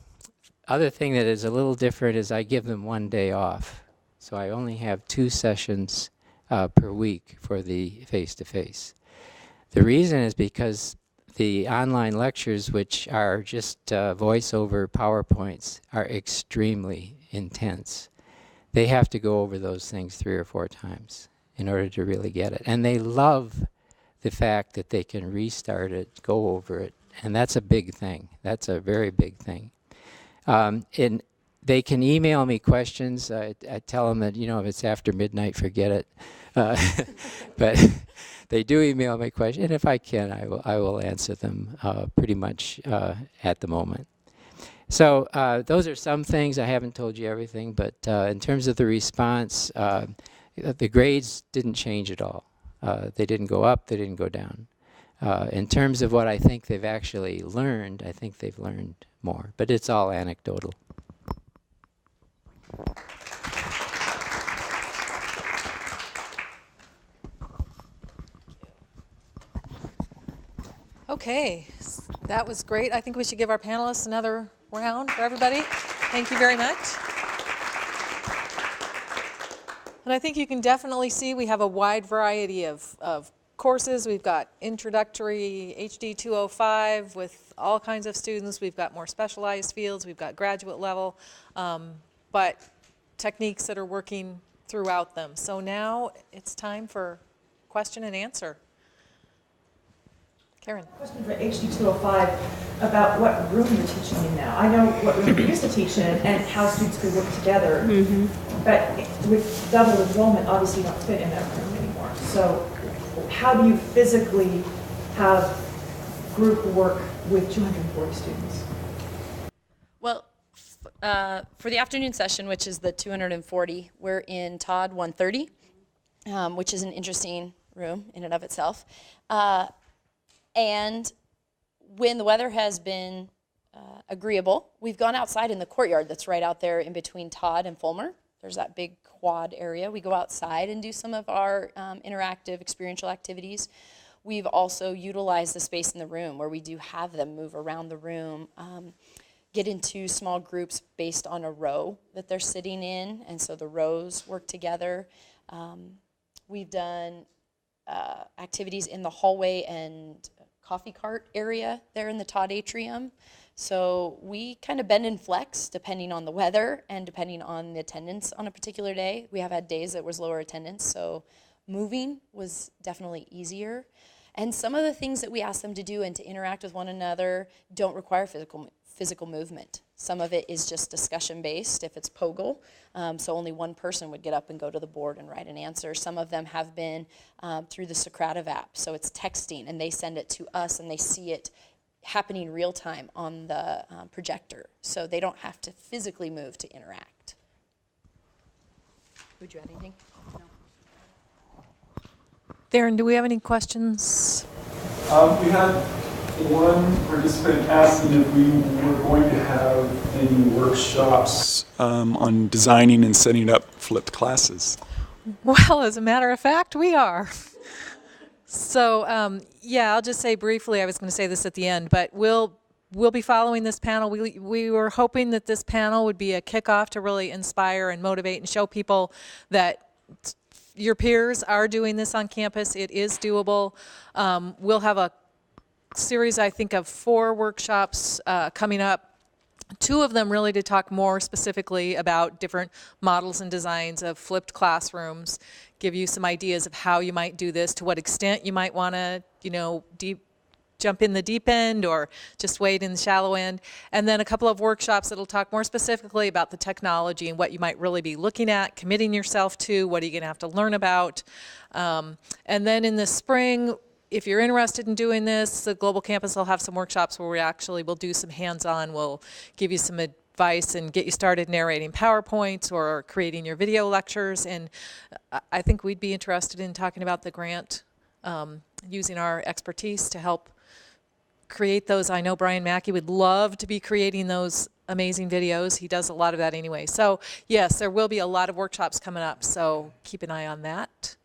other thing that is a little different is I give them 1 day off. So I only have 2 sessions per week for the face-to-face. The reason is because the online lectures, which are just voiceover PowerPoints, are extremely intense. They have to go over those things 3 or 4 times in order to really get it. And they love the fact that they can restart it, go over it, and that's a big thing. That's a very big thing. And they can email me questions. I tell them that, if it's after midnight, forget it. But they do email me questions, and if I can, I will answer them pretty much at the moment. So those are some things. I haven't told you everything, but in terms of the response, the grades didn't change at all. They didn't go up, they didn't go down. In terms of what I think they've actually learned, I think they've learned more, but it's all anecdotal. Okay, that was great. I think we should give our panelists another round for everybody. Thank you very much. And I think you can definitely see we have a wide variety of courses. We've got introductory HD 205 with all kinds of students. We've got more specialized fields. We've got graduate level, but techniques that are working throughout them. So now it's time for question and answer. Karen. Question for HD 205 about what room you're teaching in now. I know what room you used to teach in and how students could work together, but with double enrollment, obviously you don't fit in that room anymore. So how do you physically have group work with 240 students? Well, for the afternoon session, which is the 240, we're in Todd 130, which is an interesting room in and of itself. And when the weather has been agreeable, we've gone outside in the courtyard that's right out there in between Todd and Fulmer. There's that big quad area. We go outside and do some of our interactive experiential activities. We've also utilized the space in the room where we do have them move around the room, get into small groups based on a row that they're sitting in, and so the rows work together. We've done activities in the hallway and coffee cart area there in the Todd atrium. So we kind of bend and flex depending on the weather and depending on the attendance on a particular day. We have had days that was lower attendance, so moving was definitely easier. And some of the things that we ask them to do and to interact with one another don't require physical movement. Some of it is just discussion based if it's POGL, so only one person would get up and go to the board and write an answer. Some of them have been through the Socrative app, so it's texting and they send it to us and they see it happening real time on the projector, so they don't have to physically move to interact. Would you add anything? No. Darren, do we have any questions? We had one participant asking if we were going to have any workshops on designing and setting up flipped classes. Well, as a matter of fact, we are. So, yeah, I'll just say briefly, I was going to say this at the end, but we'll be following this panel. We were hoping that this panel would be a kickoff to really inspire and motivate and show people that your peers are doing this on campus. It is doable. We'll have a series, I think, of 4 workshops coming up. 2 of them really to talk more specifically about different models and designs of flipped classrooms, give you some ideas of how you might do this, to what extent you might want to, jump in the deep end or just wade in the shallow end. And then a couple of workshops that'll talk more specifically about the technology and what you might really be looking at, committing yourself to, what are you going to have to learn about. And then in the spring, if you're interested in doing this, the Global Campus will have some workshops where we actually will do some hands-on. We'll give you some advice and get you started narrating PowerPoints or creating your video lectures. And I think we'd be interested in talking about the grant, using our expertise to help create those. I know Brian Mackey would love to be creating those amazing videos. He does a lot of that anyway. So yes, there will be a lot of workshops coming up, so keep an eye on that.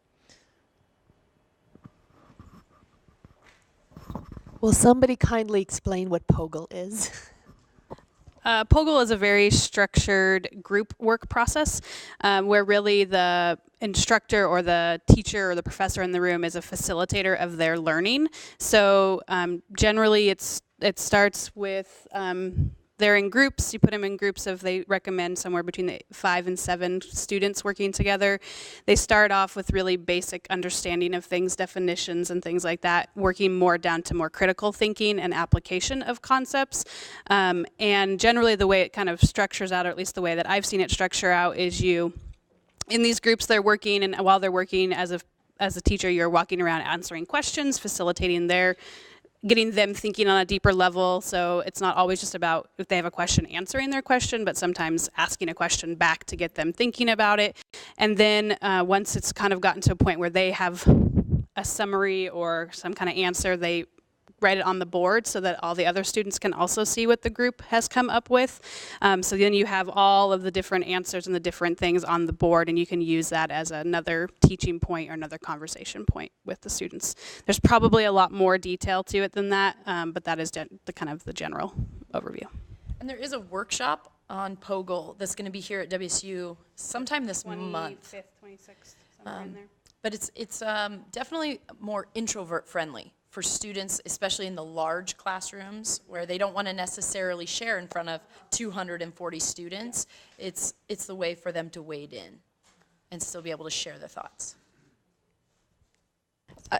Will somebody kindly explain what POGL is? POGL is a very structured group work process where really the instructor or the teacher or the professor in the room is a facilitator of their learning. So generally it starts with they're in groups. You put them in groups of, they recommend somewhere between 5 and 7 students working together. They start off with really basic understanding of things, definitions and things like that, working more down to more critical thinking and application of concepts. And generally the way it kind of structures out, or at least the way that I've seen it structure out, is in these groups they're working, and while they're working as a teacher, you're walking around answering questions, facilitating getting them thinking on a deeper level. So it's not always just about, if they have a question, answering their question, but sometimes asking a question back to get them thinking about it. And then once it's kind of gotten to a point where they have a summary or some kind of answer, they write it on the board so that all the other students can also see what the group has come up with. So then you have all of the different answers and the different things on the board, and you can use that as another teaching point or another conversation point with the students. There's probably a lot more detail to it than that, but that is the kind of the general overview. And there is a workshop on POGL that's going to be here at WSU sometime this month. 25th, 26th, somewhere in there. But it's definitely more introvert friendly for students, especially in the large classrooms where they don't want to necessarily share in front of 240 students. It's the way for them to wade in and still be able to share their thoughts.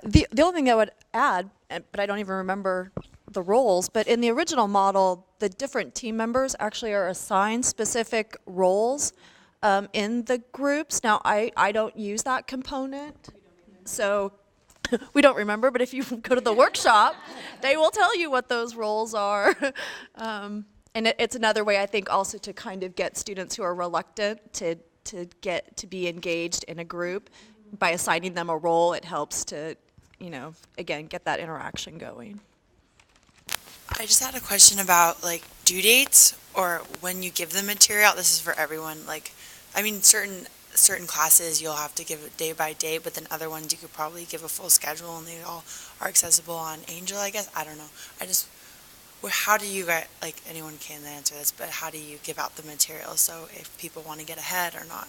The only thing I would add, but I don't even remember the roles, but in the original model, the different team members actually are assigned specific roles in the groups. Now, I don't use that component, so we don't remember, but if you go to the workshop, they will tell you what those roles are. And it's another way, I think, also to kind of get students who are reluctant to get to be engaged in a group. By assigning them a role, it helps to, again, get that interaction going. I just had a question about due dates or when you give the material. This is for everyone. Certain classes you'll have to give it day by day, but then other ones you could probably give a full schedule and they all are accessible on Angel, I guess. I don't know. How do you guys, anyone can answer this, but how do you give out the material so if people want to get ahead or not?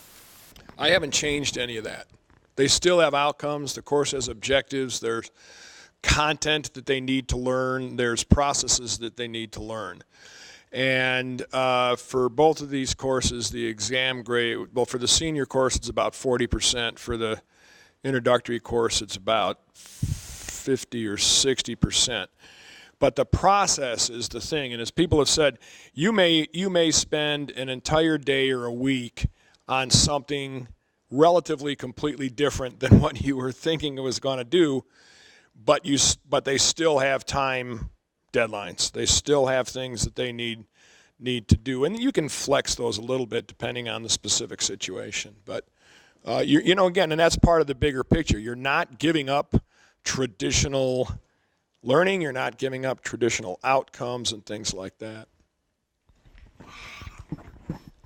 I haven't changed any of that. They still have outcomes. The course has objectives. There's content that they need to learn. There's processes that they need to learn. And for both of these courses, the exam grade, well, for the senior course, it's about 40%. For the introductory course, it's about 50 or 60%. But the process is the thing. And as people have said, you may spend an entire day or a week on something relatively completely different than what you were thinking it was going to do, but they still have time deadlines. They still have things that they need to do, and you can flex those a little bit depending on the specific situation. But again, and that's part of the bigger picture. You're not giving up traditional learning. You're not giving up traditional outcomes and things like that.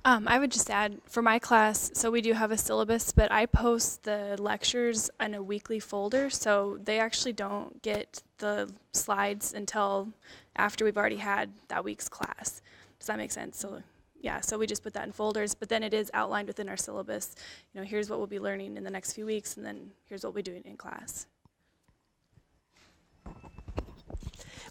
I would just add, for my class, so we do have a syllabus, but I post the lectures in a weekly folder, so they actually don't get the slides until after we've already had that week's class. Does that make sense? So yeah, so we just put that in folders, but then it is outlined within our syllabus. Here's what we'll be learning in the next few weeks, and then here's what we'll be doing in class.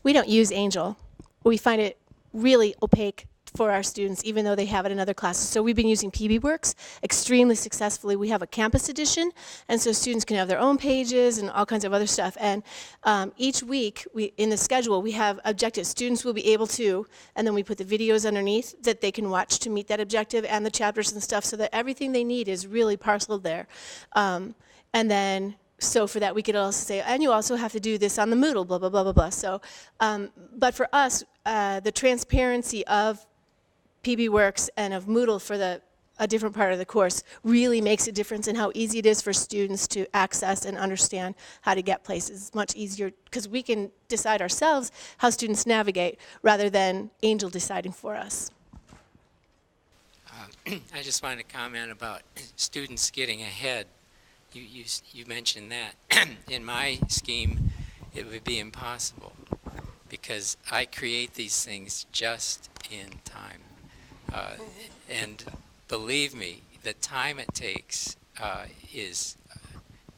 We don't use Angel. We find it really opaque for our students, even though they have it in other classes. So we've been using PBWorks extremely successfully. We have a campus edition, and so students can have their own pages and all kinds of other stuff. And each week, in the schedule, we have objectives. Students will be able to, and then we put the videos underneath that they can watch to meet that objective and the chapters and stuff, so that everything they need is really parceled there. And then, so for that, we could also say, and you also have to do this on the Moodle, blah, blah, blah, blah, blah. So, but for us, the transparency of PBWorks and of Moodle for a different part of the course really makes a difference in how easy it is for students to access and understand how to get places. It's much easier because we can decide ourselves how students navigate rather than Angel deciding for us. I just wanted to comment about students getting ahead. You mentioned that. In my scheme, it would be impossible because I create these things just in time. And believe me, the time it takes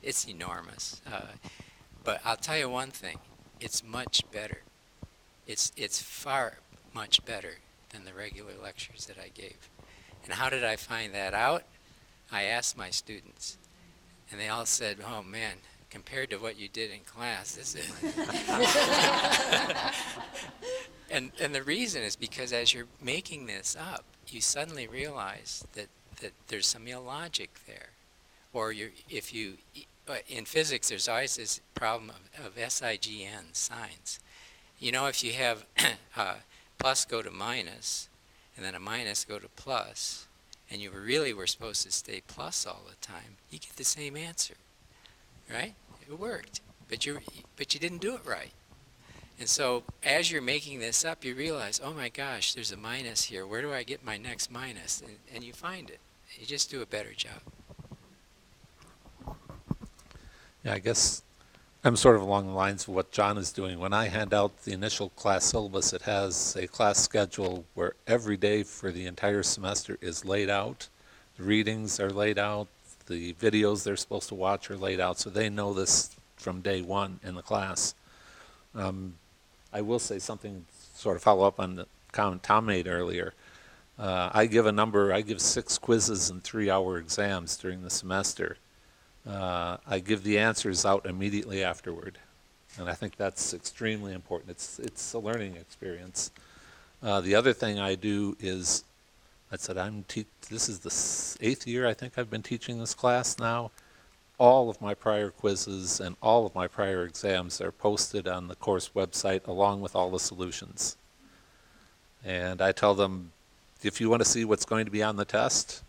it's enormous. But I'll tell you one thing, it's much better. It's far much better than the regular lectures that I gave. And how did I find that out? I asked my students, and they all said, oh man, compared to what you did in class, this is... and the reason is because as you're making this up, you suddenly realize that there's some illogic there. Or in physics, there's always this problem of SIGN, signs. You know, if you have plus go to minus, and then a minus go to plus, and you really were supposed to stay plus all the time, you get the same answer, right? It worked, but you didn't do it right. And so as you're making this up, you realize, oh my gosh, there's a minus here. Where do I get my next minus? And you find it. You just do a better job. Yeah, I guess I'm sort of along the lines of what John is doing. When I hand out the initial class syllabus, it has a class schedule where every day for the entire semester is laid out. The readings are laid out. The videos they're supposed to watch are laid out, so they know this from day one in the class. I will say something, sort of follow up on the comment Tom made earlier. I give a number, I give 6 quizzes and 3-hour exams during the semester. I give the answers out immediately afterward, and I think that's extremely important. It's a learning experience. The other thing I do is, I said this is the 8th year I think I've been teaching this class now. All of my prior quizzes and all of my prior exams are posted on the course website along with all the solutions. And I tell them, if you want to see what's going to be on the test,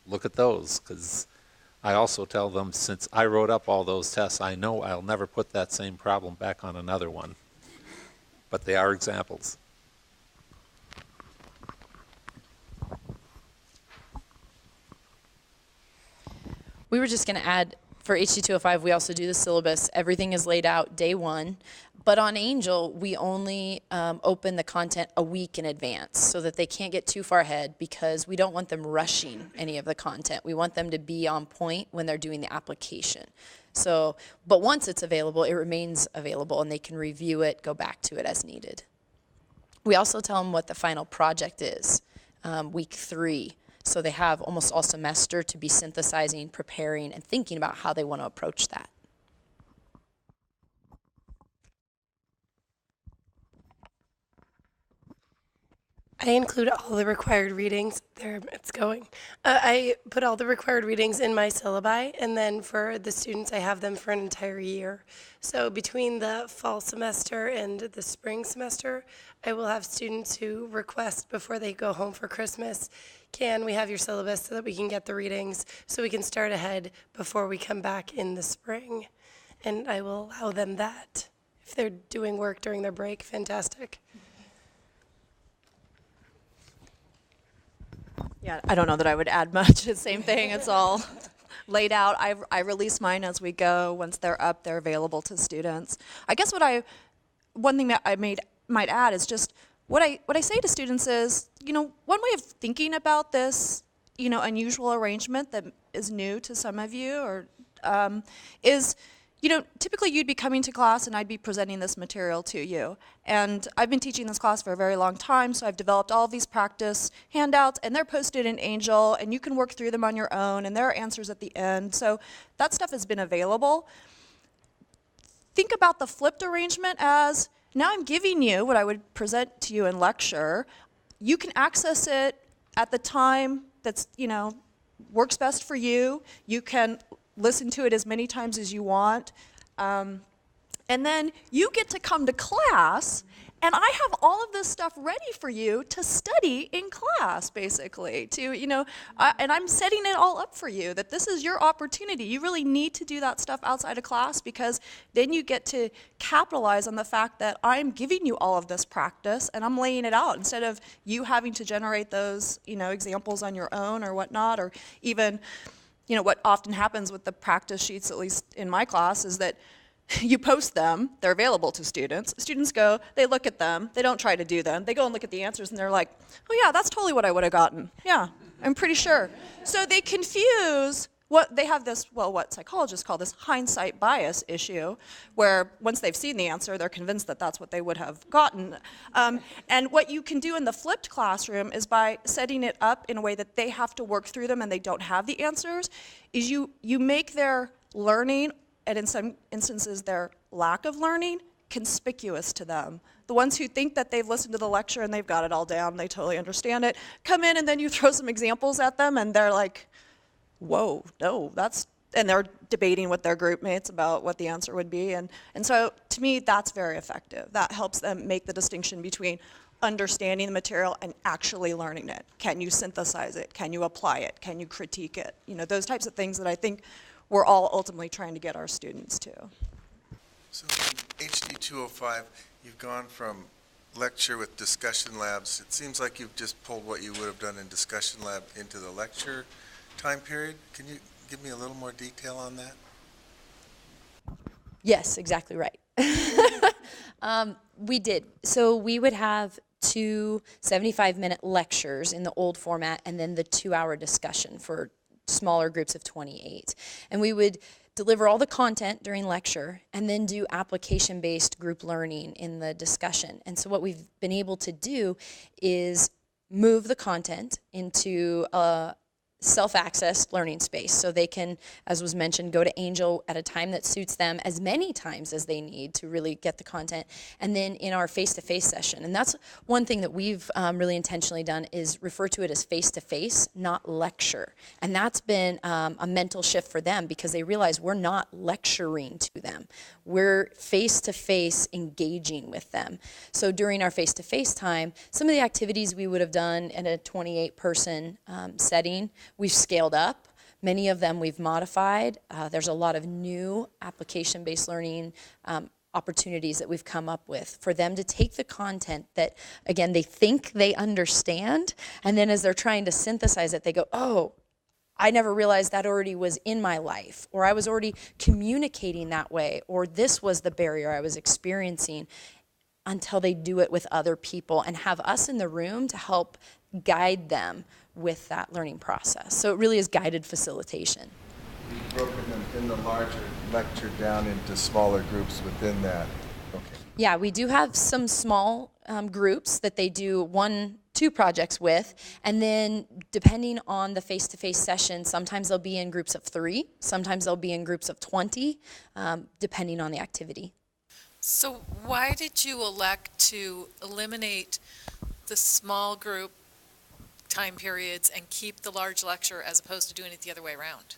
look at those, because I also tell them, since I wrote up all those tests, I know I'll never put that same problem back on another one. But they are examples. We were just going to add, for HT205, we also do the syllabus. Everything is laid out day one. But on Angel, we only open the content a week in advance so that they can't get too far ahead, because we don't want them rushing any of the content. We want them to be on point when they're doing the application. So, but once it's available, it remains available, and they can review it, go back to it as needed. We also tell them what the final project is, week 3. So they have almost all semester to be synthesizing, preparing, and thinking about how they want to approach that. I include all the required readings. There, it's going. I put all the required readings in my syllabi, and then for the students, I have them for an entire year. So between the fall semester and the spring semester, I will have students who request before they go home for Christmas, can we have your syllabus so that we can get the readings, so we can start ahead before we come back in the spring. And I will allow them that. If they're doing work during their break, fantastic. Yeah, I don't know that I would add much. It's the same thing. It's all laid out. I release mine as we go. Once they're up, they're available to students. I guess one thing that I might add is just what I say to students is, one way of thinking about this, unusual arrangement that is new to some of you, or is, typically you'd be coming to class and I'd be presenting this material to you. And I've been teaching this class for a very long time, so I've developed all of these practice handouts, and they're posted in Angel, and you can work through them on your own, and there are answers at the end. So that stuff has been available. Think about the flipped arrangement as, now I'm giving you what I would present to you in lecture. You can access it at the time that's, works best for you. You can listen to it as many times as you want. And then you get to come to class, and I have all of this stuff ready for you to study in class, basically. And I'm setting it all up for you, that this is your opportunity. You really need to do that stuff outside of class, because then you get to capitalize on the fact that I'm giving you all of this practice, and I'm laying it out, instead of you having to generate those, examples on your own or whatnot, or even, what often happens with the practice sheets, at least in my class, is that you post them, they're available to students. Students go, they look at them, they don't try to do them. They go and look at the answers, and they're like, oh yeah, that's totally what I would have gotten. Yeah, I'm pretty sure. So they confuse what they have this, well, what psychologists call this hindsight bias issue, where once they've seen the answer, they're convinced that that's what they would have gotten. And what you can do in the flipped classroom is by setting it up in a way that they have to work through them and they don't have the answers, is you make their learning, and in some instances their lack of learning, conspicuous to them. The ones who think that they've listened to the lecture and they've got it all down, they totally understand it, come in and then you throw some examples at them and they're like, whoa, no, that's, and they're debating with their group mates about what the answer would be. And so to me, that's very effective. That helps them make the distinction between understanding the material and actually learning it. Can you synthesize it? Can you apply it? Can you critique it? You know, those types of things that I think we're all ultimately trying to get our students to. So in HD 205, you've gone from lecture with discussion labs. It seems like you've just pulled what you would have done in discussion lab into the lecture time period. Can you give me a little more detail on that? Yes, exactly right. We did. So we would have 2 75-minute lectures in the old format and then the 2-hour discussion for smaller groups of 28. And we would deliver all the content during lecture and then do application-based group learning in the discussion. And so what we've been able to do is move the content into a self-access learning space. So they can, as was mentioned, go to Angel at a time that suits them as many times as they need to really get the content. And then in our face-to-face session. And that's one thing that we've really intentionally done is refer to it as face-to-face, not lecture. And that's been a mental shift for them because they realize we're not lecturing to them. We're face-to-face engaging with them. So during our face-to-face time, some of the activities we would have done in a 28-person setting, we've scaled up. Many of them we've modified. There's a lot of new application-based learning opportunities that we've come up with for them to take the content that, again, they think they understand, and then as they're trying to synthesize it, they go, oh, I never realized that already was in my life, or I was already communicating that way, or this was the barrier I was experiencing, until they do it with other people and have us in the room to help guide them with that learning process. So it really is guided facilitation. You've broken them in the larger lecture down into smaller groups within that. Okay. Yeah, we do have some small groups that they do 1-2 projects with, and then depending on the face-to-face session, sometimes they'll be in groups of 3, sometimes they'll be in groups of 20, depending on the activity. So why did you elect to eliminate the small group time periods and keep the large lecture as opposed to doing it the other way around?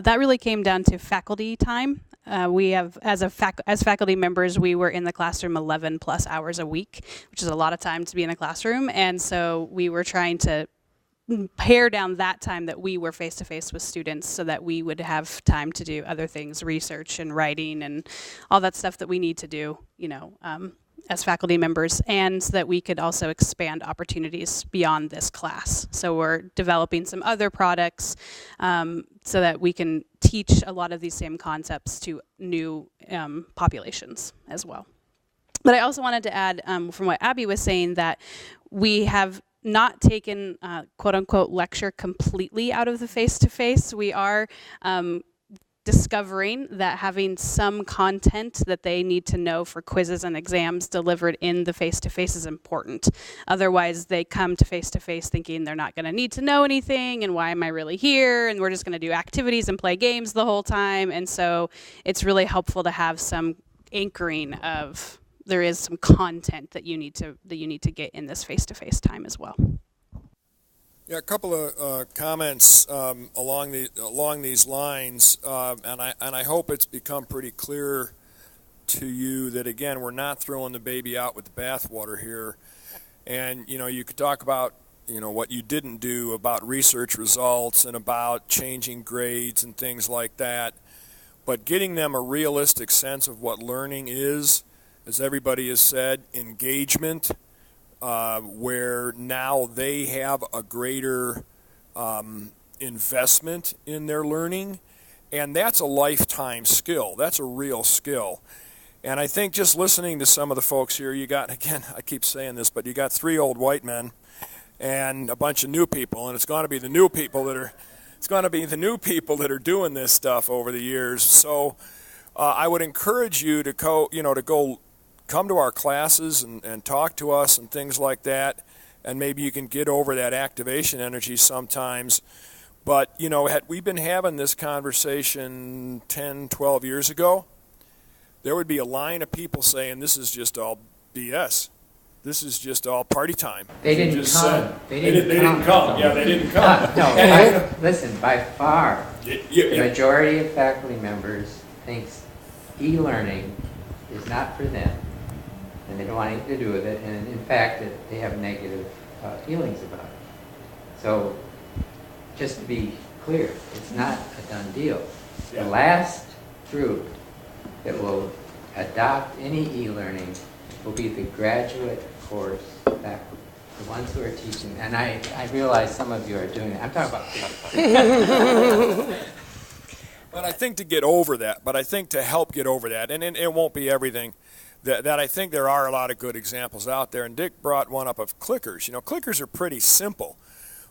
That really came down to faculty time. We have, as faculty members, we were in the classroom 11 plus hours a week, which is a lot of time to be in a classroom. And so we were trying to pare down that time that we were face-to-face with students so that we would have time to do other things, research and writing and all that stuff that we need to do, you know, as faculty members, and so that we could also expand opportunities beyond this class. So we're developing some other products so that we can teach a lot of these same concepts to new populations as well. But I also wanted to add, from what Abby was saying, that we have not taken quote-unquote lecture completely out of the face-to-face. We are discovering that having some content that they need to know for quizzes and exams delivered in the face-to-face is important. Otherwise, they come to face-to-face thinking they're not going to need to know anything, and why am I really here, and we're just going to do activities and play games the whole time. And so it's really helpful to have some anchoring of there is some content that you need to get in this face-to-face time as well. Yeah, a couple of comments along these lines, and I hope it's become pretty clear to you that, again, we're not throwing the baby out with the bathwater here. And you know, you could talk about, you know, what you didn't do about research results and about changing grades and things like that, but getting them a realistic sense of what learning is, as everybody has said, engagement. Where now they have a greater investment in their learning, and that's a lifetime skill. That's a real skill. And I think just listening to some of the folks here, you got, again, I keep saying this, but you got 3 old white men and a bunch of new people, and it's going to be the new people that are It's going to be the new people that are doing this stuff over the years. So I would encourage you to go come to our classes and talk to us and things like that, and maybe you can get over that activation energy sometimes. But, had we been having this conversation 10, 12 years ago, there would be a line of people saying this is just all BS. This is just all party time. They didn't come. They didn't come. Yeah, they didn't come. No, listen, by far, the majority of faculty members thinks e-learning is not for them, and they don't want anything to do with it, and in fact, they have negative feelings about it. So, just to be clear, it's not a done deal. The last group that will adopt any e-learning will be the graduate course faculty, the ones who are teaching. And I realize some of you are doing that. I'm talking about But I think to get over that, to help get over that, and it won't be everything, that I think there are a lot of good examples out there. And Dick brought one up of clickers. Clickers are pretty simple.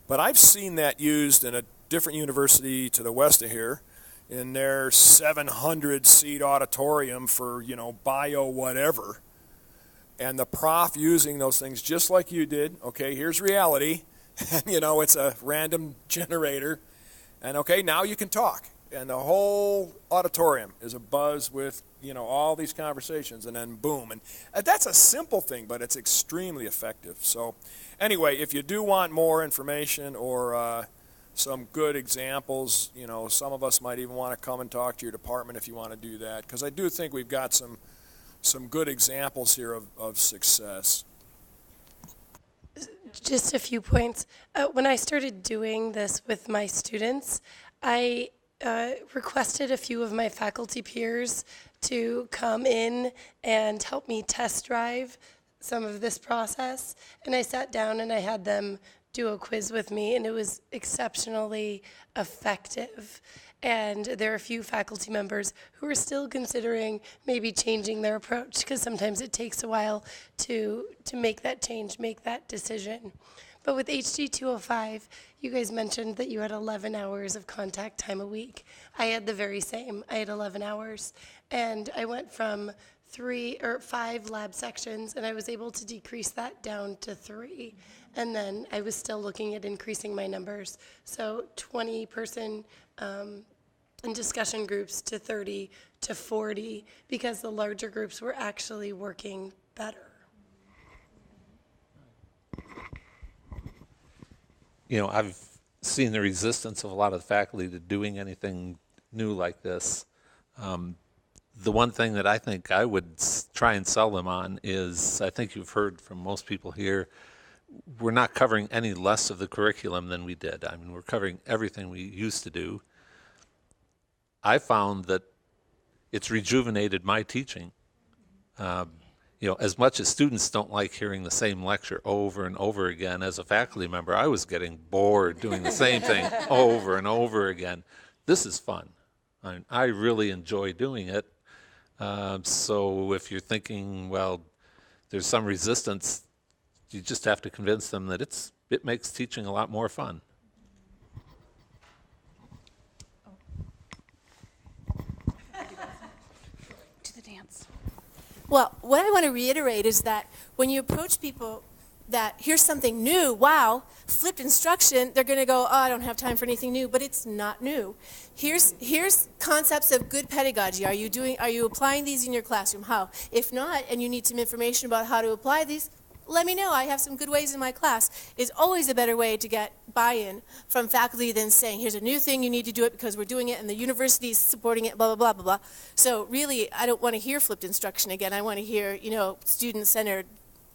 But I've seen that used in a different university to the west of here, in their 700-seat auditorium for, bio whatever. And the prof using those things just like you did. Okay, here's reality. And, it's a random generator. And, okay, now you can talk. And the whole auditorium is abuzz with, all these conversations. And then boom. And that's a simple thing, but it's extremely effective. So anyway, if you do want more information or some good examples, some of us might even want to come and talk to your department if you want to do that. Because I do think we've got some good examples here of success. Just a few points. When I started doing this with my students, I requested a few of my faculty peers to come in and help me test drive some of this process. And I sat down and I had them do a quiz with me, and it was exceptionally effective. And there are a few faculty members who are still considering maybe changing their approach, because sometimes it takes a while to make that change, make that decision. But with HD 205, you guys mentioned that you had 11 hours of contact time a week. I had the very same. I had 11 hours. And I went from 3 or 5 lab sections, and I was able to decrease that down to 3. And then I was still looking at increasing my numbers. So 20-person in discussion groups to 30 to 40, because the larger groups were actually working better. I've seen the resistance of a lot of the faculty to doing anything new like this. The one thing that I think I would try and sell them on is, I think you've heard from most people here, we're not covering any less of the curriculum than we did. I mean, we're covering everything we used to do. I found that it's rejuvenated my teaching. As much as students don't like hearing the same lecture over and over again, as a faculty member, I was getting bored doing the same thing over and over again. This is fun. I really enjoy doing it. So if you're thinking, well, there's some resistance, you just have to convince them that it makes teaching a lot more fun. To the dance. Well, what I want to reiterate is that when you approach people that here's something new, wow, flipped instruction, they're going to go, oh, I don't have time for anything new, but it's not new. Here's concepts of good pedagogy. Are you applying these in your classroom? How? If not, and you need some information about how to apply these, let me know. I have some good ways in my class. It's always a better way to get buy-in from faculty than saying, here's a new thing, you need to do it because we're doing it and the university is supporting it, blah, blah, blah, blah, blah. So really, I don't want to hear flipped instruction again. I want to hear, student-centered,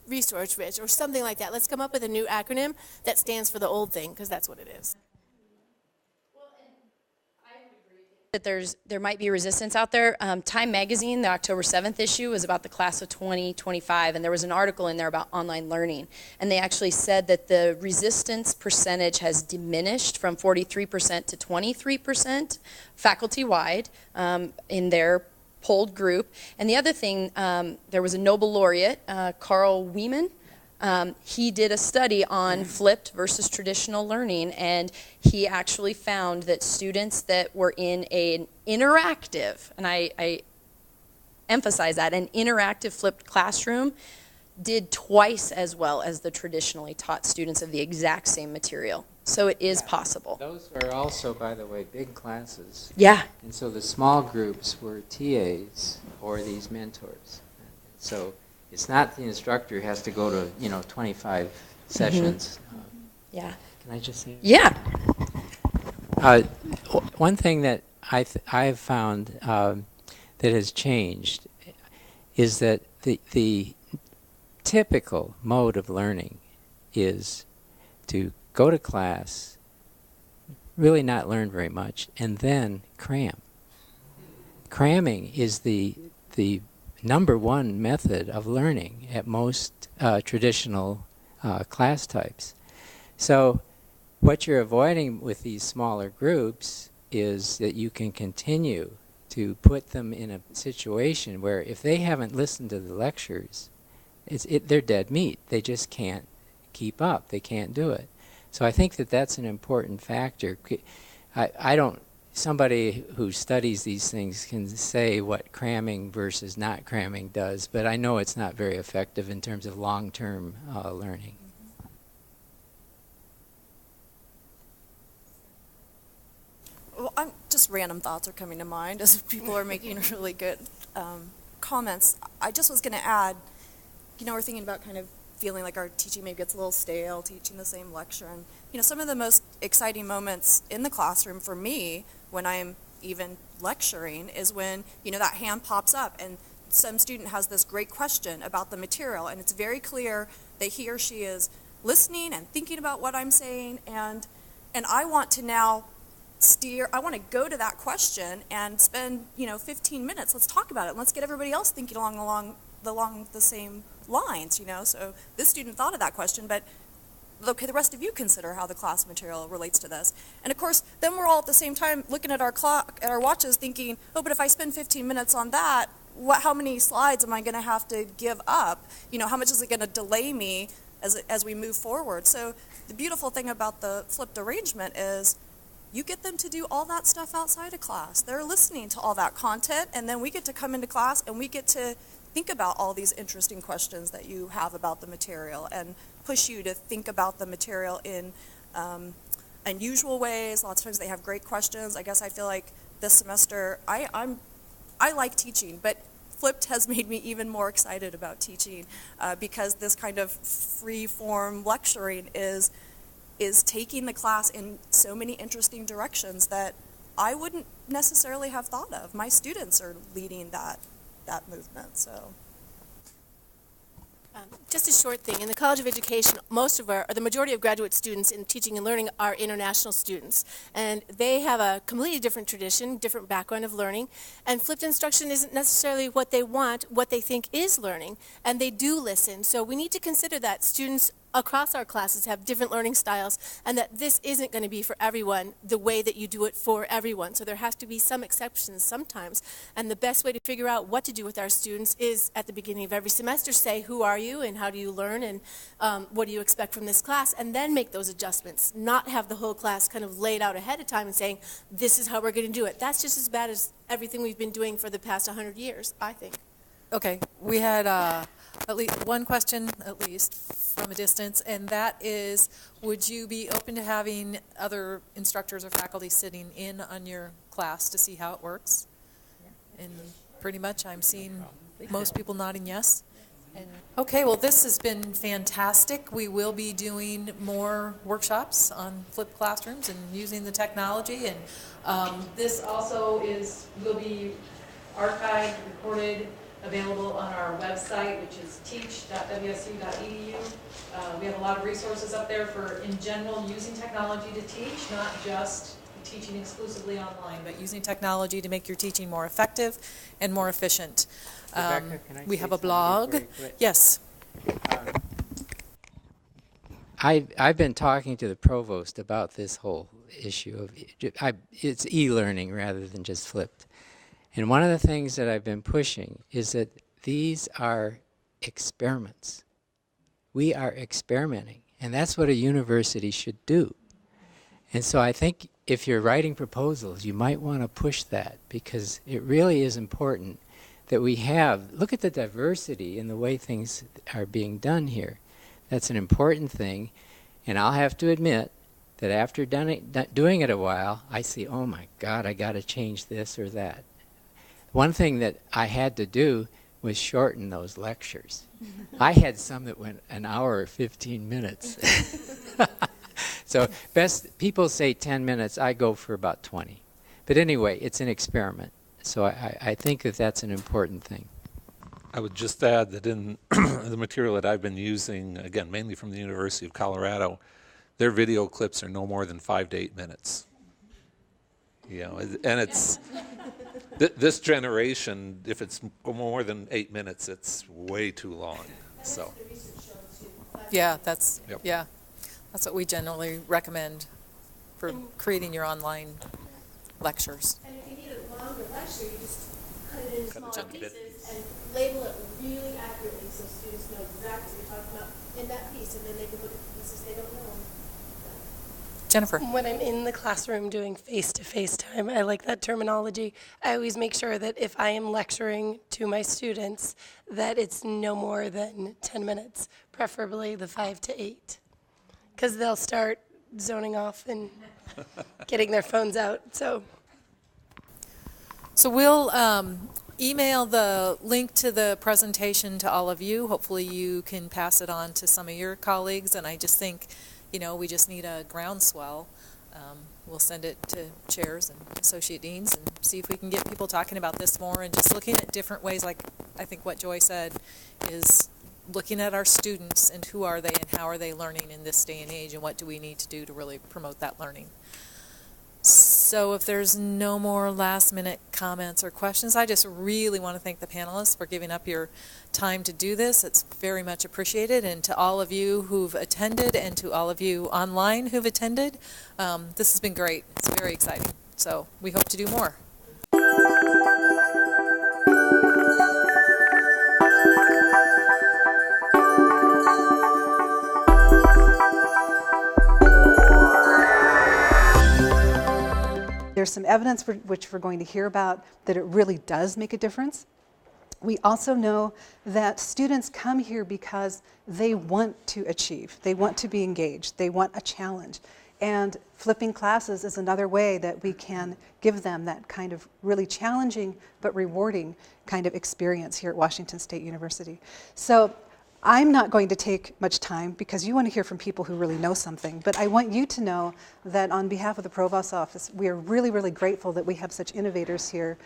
resource-rich, or something like that. Let's come up with a new acronym that stands for the old thing, because that's what it is. That there might be resistance out there. Time Magazine, the October 7th issue, was about the class of 2025, and there was an article in there about online learning. And they actually said that the resistance percentage has diminished from 43% to 23% faculty-wide in their polled group. And the other thing, there was a Nobel laureate, Carl Wieman, He did a study on flipped versus traditional learning, and he actually found that students that were in an interactive, and I emphasize that, an interactive flipped classroom did twice as well as the traditionally taught students of the exact same material. So it is possible. Those are also, by the way, big classes. Yeah. And so the small groups were TAs or these mentors. So it's not the instructor has to go to, 25 sessions. Yeah. Can I just say? Yeah. One thing that I've found that has changed is that the typical mode of learning is to go to class, really not learn very much, and then cram. Cramming is the #1 method of learning at most traditional class types. So what you're avoiding with these smaller groups is that you can continue to put them in a situation where if they haven't listened to the lectures, they're dead meat. They just can't keep up. They can't do it. So I think that that's an important factor. Somebody who studies these things can say what cramming versus not cramming does, but I know it's not very effective in terms of long-term learning. Well, just random thoughts are coming to mind as people are making really good comments. I just was going to add, we're thinking about kind of feeling like our teaching maybe gets a little stale, teaching the same lecture. And, some of the most exciting moments in the classroom for me when I'm even lecturing is when, that hand pops up and some student has this great question about the material, and it's very clear that he or she is listening and thinking about what I'm saying, and I want to now I want to go to that question and spend, 15 minutes. Let's talk about it. Let's get everybody else thinking along the same lines, So this student thought of that question, but okay, the rest of you consider how the class material relates to this. And of course, then we're all at the same time looking at our clock, at our watches, thinking, oh, but if I spend 15 minutes on that, how many slides am I going to have to give up? How much is it going to delay me as we move forward? So the beautiful thing about the flipped arrangement is you get them to do all that stuff outside of class. They're listening to all that content, and then we get to come into class and we get to think about all these interesting questions that you have about the material and push you to think about the material in unusual ways. Lots of times they have great questions. I guess I feel like this semester I like teaching, but flipped has made me even more excited about teaching because this kind of free form lecturing is taking the class in so many interesting directions that I wouldn't necessarily have thought of. My students are leading that movement, so. Just a short thing. In the College of Education, the majority of graduate students in teaching and learning are international students. And they have a completely different tradition, different background of learning. And flipped instruction isn't necessarily what they want, what they think is learning. And they do listen. So we need to consider that students across our classes have different learning styles, and that this isn't going to be for everyone the way that you do it for everyone. So there has to be some exceptions sometimes. And the best way to figure out what to do with our students is at the beginning of every semester say, who are you and how do you learn and what do you expect from this class, and then make those adjustments. Not have the whole class kind of laid out ahead of time and saying, this is how we're going to do it. That's just as bad as everything we've been doing for the past 100 years, I think. Okay, we had at least one question, at least, from a distance, and that is, would you be open to having other instructors or faculty sitting in on your class to see how it works? And pretty much I'm seeing most people nodding yes. Okay, well, this has been fantastic. We will be doing more workshops on flipped classrooms and using the technology, and This also will be archived, recorded, available on our website, which is teach.wsu.edu. We have a lot of resources up there for, in general, using technology to teach, not just teaching exclusively online, but using technology to make your teaching more effective and more efficient. Rebecca, can I We say have a something blog. before you quit? Yes. I've been talking to the provost about this whole issue of it's e-learning rather than just flipped. And one of the things that I've been pushing is that these are experiments. We are experimenting, and that's what a university should do. And so I think if you're writing proposals, you might want to push that, because it really is important that we have, look at the diversity in the way things are being done here. That's an important thing, and I'll have to admit that after doing it a while, I see, oh my God, I got to change this or that. One thing that I had to do was shorten those lectures. I had some that went an hour or 15 minutes. So people say 10 minutes, I go for about 20. But anyway, it's an experiment. So I think that that's an important thing. I would just add that in the material that I've been using, again, mainly from the University of Colorado, their video clips are no more than 5 to 8 minutes. You know, and it's this generation, if it's more than 8 minutes, it's way too long. So. Yeah, that's Yep. yeah, that's what we generally recommend for creating your online lectures. And if you need a longer lecture, you just cut it into smaller pieces and label it really accurately so students know exactly what you're talking about in that piece, and then they can look at the pieces they don't know. Jennifer. When I'm in the classroom doing face-to-face time, I like that terminology. I always make sure that if I am lecturing to my students, that it's no more than 10 minutes, preferably the 5 to 8, because they'll start zoning off and getting their phones out. So we'll email the link to the presentation to all of you. Hopefully you can pass it on to some of your colleagues, and I just think, you know, we just need a groundswell. We'll send it to chairs and associate deans and see if we can get people talking about this more and just looking at different ways, like I think what Joy said, is looking at our students and who are they and how are they learning in this day and age, and what do we need to do to really promote that learning. So if there's no more last-minute comments or questions, I just really want to thank the panelists for giving up your time to do this. It's very much appreciated. And to all of you who've attended and to all of you online who've attended, this has been great. It's very exciting. So we hope to do more. There's some evidence which we're going to hear about that it really does make a difference. We also know that students come here because they want to achieve, they want to be engaged, they want a challenge. And flipping classes is another way that we can give them that kind of really challenging but rewarding kind of experience here at Washington State University. So I'm not going to take much time because you want to hear from people who really know something, but I want you to know that on behalf of the Provost's office, we are really, really grateful that we have such innovators here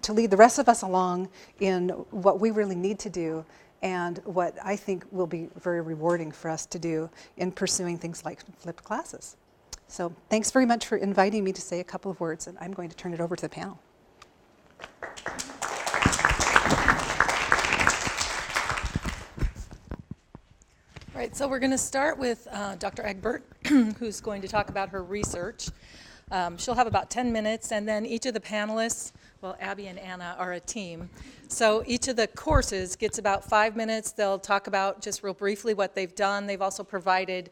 to lead the rest of us along in what we really need to do and what I think will be very rewarding for us to do in pursuing things like flipped classes. So thanks very much for inviting me to say a couple of words, and I'm going to turn it over to the panel. All right, so we're going to start with Dr. Egbert, who's going to talk about her research. She'll have about 10 minutes, and then each of the panelists, well, Abby and Anna are a team. So each of the courses gets about 5 minutes. They'll talk about just real briefly what they've done. They've also provided,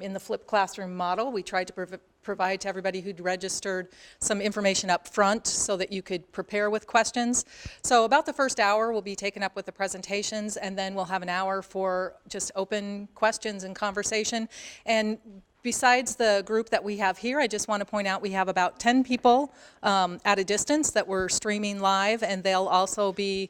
in the flipped classroom model, we tried to provide to everybody who'd registered some information up front so that you could prepare with questions. So about the first hour will be taken up with the presentations, and then we'll have an hour for just open questions and conversation. And besides the group that we have here, I just want to point out we have about 10 people at a distance that we're streaming live, and they'll also be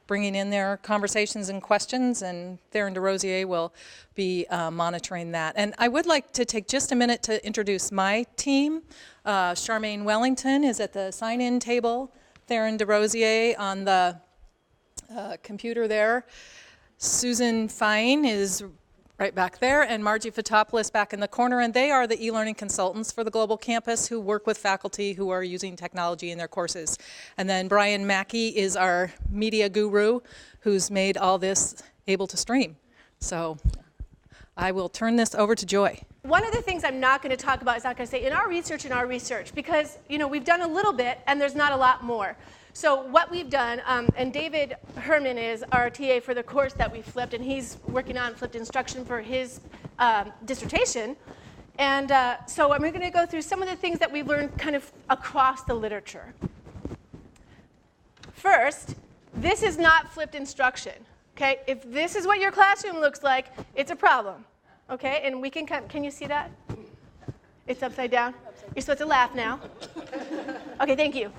bringing in their conversations and questions, and Theron DeRosier will be monitoring that. And I would like to take just a minute to introduce my team. Charmaine Wellington is at the sign-in table. Theron DeRosier on the computer there. Susan Fine is right back there, and Margie Fotopoulos back in the corner, and they are the e-learning consultants for the Global Campus who work with faculty who are using technology in their courses. And then Brian Mackey is our media guru who's made all this able to stream. So I will turn this over to Joy. One of the things I'm not going to talk about is not going to say in our research, because, you know, we've done a little bit and there's not a lot more. So what we've done, and David Herman is our TA for the course that we flipped, and he's working on flipped instruction for his dissertation. And so I'm going to go through some of the things that we've learned kind of across the literature. First, this is not flipped instruction. Okay? If this is what your classroom looks like, it's a problem. Okay? And we can you see that? It's upside down? You're supposed to laugh now. Okay, thank you.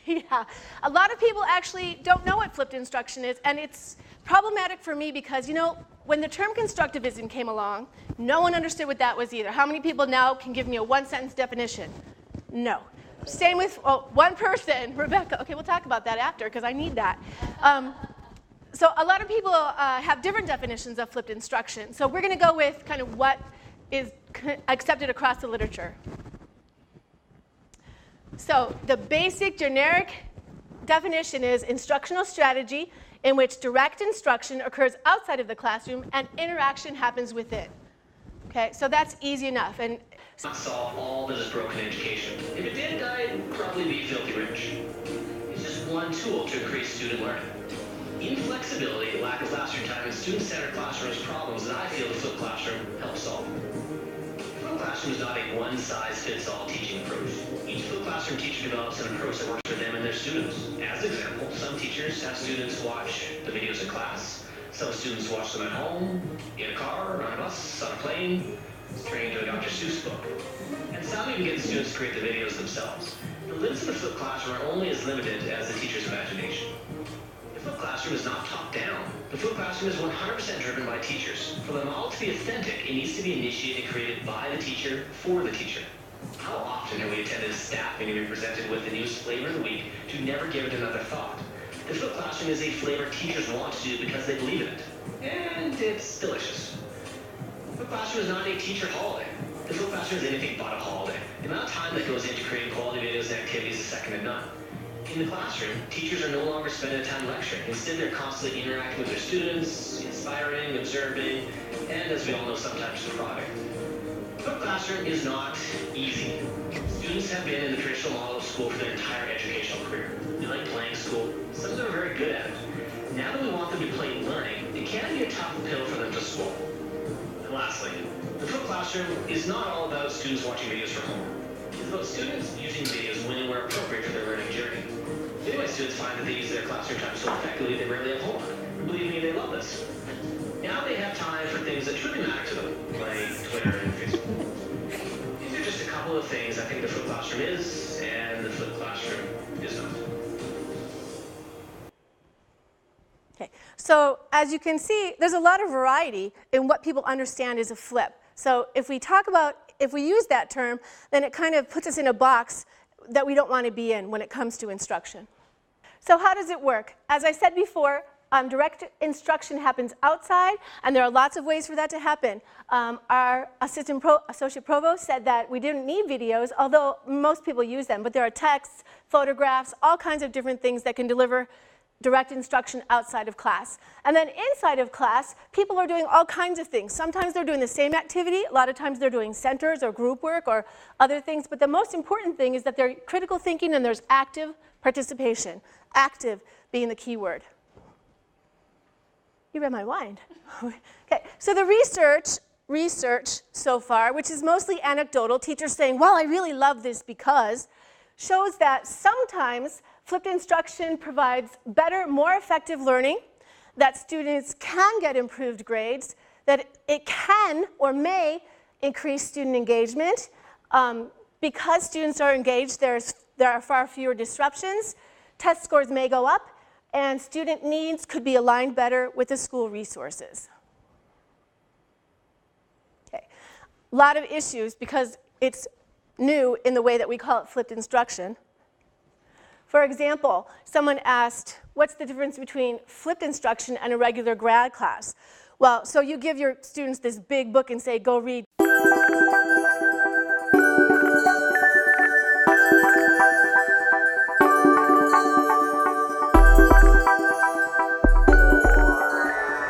Yeah, a lot of people actually don't know what flipped instruction is, and it's problematic for me because, you know, when the term constructivism came along, no one understood what that was either. How many people now can give me a one-sentence definition? No. Same with one person, Rebecca. Okay, we'll talk about that after because I need that. So a lot of people have different definitions of flipped instruction. So we're going to go with kind of what is accepted across the literature. So the basic generic definition is instructional strategy in which direct instruction occurs outside of the classroom and interaction happens within. Okay, so that's easy enough. And not solve all that is broken in education. If it did, I'd probably be filthy rich. It's just one tool to increase student learning. Inflexibility, lack of classroom time, and student-centered classrooms problems that I feel the flipped classroom helps solve. The flipped classroom is not a one-size-fits-all teaching approach. Each flipped classroom teacher develops an approach that works for them and their students. As an example, some teachers have students watch the videos in class. Some students watch them at home, in a car, on a bus, on a plane, turning to a Dr. Seuss book. And some even get the students to create the videos themselves. The limits of the flipped classroom are only as limited as the teacher's imagination. The flipped classroom is not top-down. The flipped classroom is 100% driven by teachers. For the model to be authentic, it needs to be initiated and created by the teacher for the teacher. How often have we attended a staff meeting and presented with the newest flavor of the week to never give it another thought? The flipped classroom is a flavor teachers want to do because they believe in it. And it's delicious. The flipped classroom is not a teacher holiday. The flipped classroom is anything but a holiday. The amount of time that goes into creating quality videos and activities is second to none. In the classroom, teachers are no longer spending time lecturing. Instead, they're constantly interacting with their students, inspiring, observing, and as we all know, sometimes surviving. The flipped classroom is not easy. Students have been in the traditional model of school for their entire educational career. They like playing school. Some of them are very good at it. Now that we want them to play learning, it can be a tough pill for them to swallow. And lastly, the flipped classroom is not all about students watching videos for homework. It's about students using videos when and where appropriate for their learning journey. Many of my students find that they use their classroom time so effectively they rarely have homework. And believe me, they love this. Now they have time for things that truly matter to them, like Twitter and Facebook. These are just a couple of things I think the flipped classroom is, and the flipped classroom is not. okay, so as you can see, there's a lot of variety in what people understand is a flip. So if we use that term, then it kind of puts us in a box that we don't want to be in when it comes to instruction. So how does it work? As I said before, direct instruction happens outside, and there are lots of ways for that to happen. Our associate provost said that we didn't need videos, although most people use them, but there are texts, photographs, all kinds of different things that can deliver direct instruction outside of class. And then inside of class, people are doing all kinds of things. Sometimes they're doing the same activity. A lot of times they're doing centers or group work or other things. But the most important thing is that they're critical thinking and there's active participation. Active being the key word. You read my mind. Okay, so the research so far, which is mostly anecdotal, teachers saying, well, I really love this because, shows that sometimes flipped instruction provides better, more effective learning, that students can get improved grades, that it can or may increase student engagement. Because students are engaged, there are far fewer disruptions, test scores may go up, and student needs could be aligned better with the school resources. Okay. A lot of issues because it's new in the way that we call it flipped instruction. For example, someone asked, what's the difference between flipped instruction and a regular grad class? Well, so you give your students this big book and say, go read.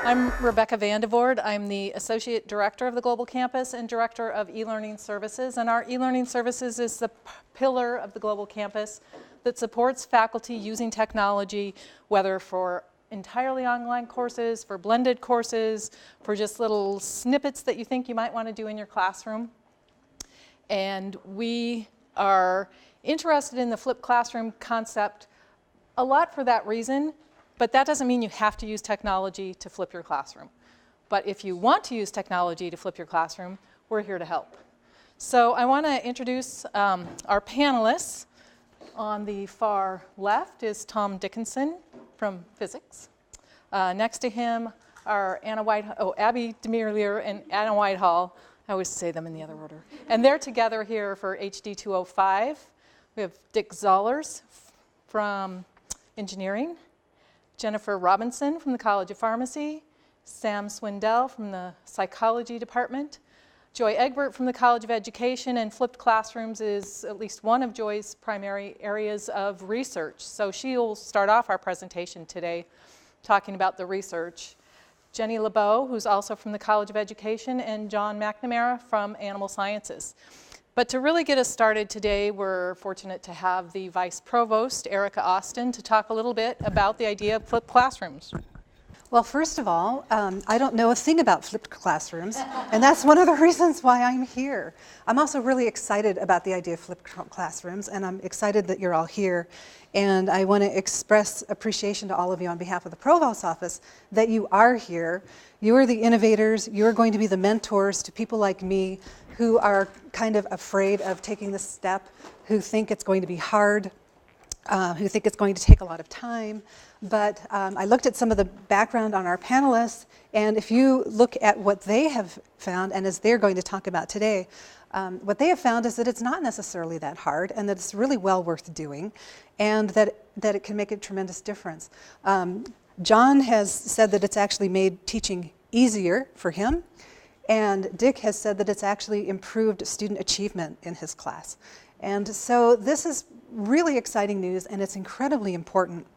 I'm Rebecca Vandevoort. I'm the Associate Director of the Global Campus and Director of eLearning Services. And our eLearning Services is the pillar of the Global Campus that supports faculty using technology, whether for entirely online courses, for blended courses, for just little snippets that you think you might want to do in your classroom. And we are interested in the flipped classroom concept a lot for that reason, but that doesn't mean you have to use technology to flip your classroom. But if you want to use technology to flip your classroom, we're here to help. So I want to introduce our panelists. On the far left is Tom Dickinson from physics. Next to him are Abby Demirlier and Anna Whitehall. I always say them in the other order. And they're together here for HD 205. We have Dick Zollers from engineering, Jennifer Robinson from the College of Pharmacy, Sam Swindell from the psychology department, Joy Egbert from the College of Education, and flipped classrooms is at least one of Joy's primary areas of research. So she'll start off our presentation today talking about the research. Jenny LeBeau, who's also from the College of Education, and John McNamara from Animal Sciences. But to really get us started today, we're fortunate to have the Vice Provost, Erica Austin, to talk a little bit about the idea of flipped classrooms. Well, first of all, I don't know a thing about flipped classrooms, and that's one of the reasons why I'm here. I'm also really excited about the idea of flipped classrooms, and I'm excited that you're all here. And I want to express appreciation to all of you on behalf of the Provost's office that you are here. You are the innovators. You're going to be the mentors to people like me who are kind of afraid of taking this step, who think it's going to be hard, who think it's going to take a lot of time. But I looked at some of the background on our panelists, and if you look at what they have found, and as they're going to talk about today, what they have found is that it's not necessarily that hard, and that it's really well worth doing, and that it can make a tremendous difference. John has said that it's actually made teaching easier for him, and Dick has said that it's actually improved student achievement in his class. And so this is really exciting news, and it's incredibly important.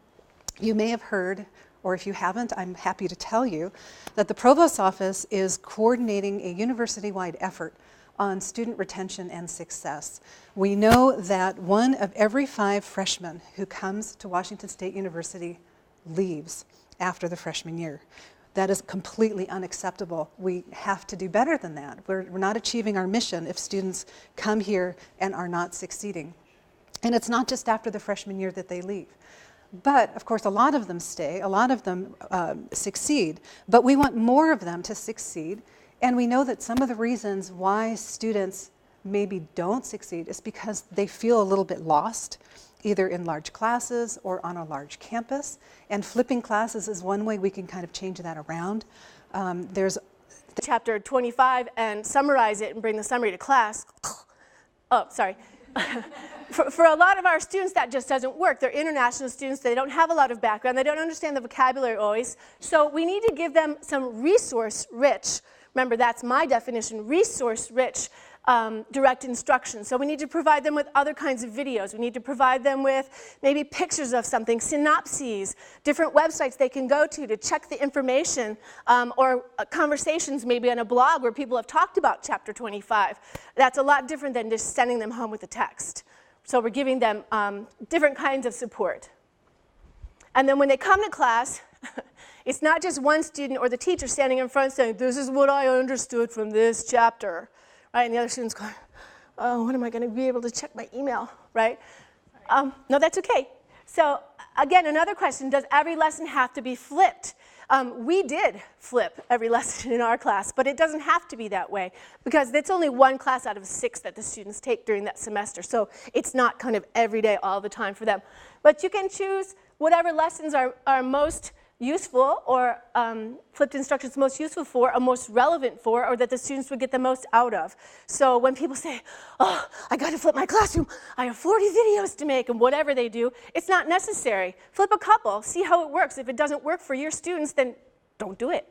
You may have heard, or if you haven't, I'm happy to tell you, that the Provost's office is coordinating a university-wide effort on student retention and success. We know that 1 of every 5 freshmen who comes to Washington State University leaves after the freshman year. That is completely unacceptable. We have to do better than that. We're not achieving our mission if students come here and are not succeeding. And it's not just after the freshman year that they leave. But, of course, a lot of them stay, a lot of them succeed, but we want more of them to succeed. And we know that some of the reasons why students maybe don't succeed is because they feel a little bit lost, either in large classes or on a large campus. And flipping classes is one way we can kind of change that around. There's Chapter 25 and summarize it and bring the summary to class. Oh, sorry. For a lot of our students, that just doesn't work. They're international students. They don't have a lot of background. They don't understand the vocabulary always. So we need to give them some resource-rich, remember that's my definition, resource-rich direct instruction. So we need to provide them with other kinds of videos. We need to provide them with maybe pictures of something, synopses, different websites they can go to check the information, or conversations maybe on a blog where people have talked about Chapter 25. That's a lot different than just sending them home with the text. So we're giving them different kinds of support. And then when they come to class, it's not just one student or the teacher standing in front saying, this is what I understood from this chapter. Right? And the other student's going, oh, when am I going to be able to check my email, right? No, that's okay. So again, another question, does every lesson have to be flipped? We did flip every lesson in our class, but it doesn't have to be that way because it's only 1 class out of 6 that the students take during that semester. So it's not kind of every day, all the time for them. But you can choose whatever lessons are most useful, or flipped instructions most useful for, or most relevant for, or that the students would get the most out of. So when people say, oh, I got to flip my classroom, I have 40 videos to make, and whatever they do, it's not necessary. Flip a couple, see how it works. If it doesn't work for your students, then don't do it.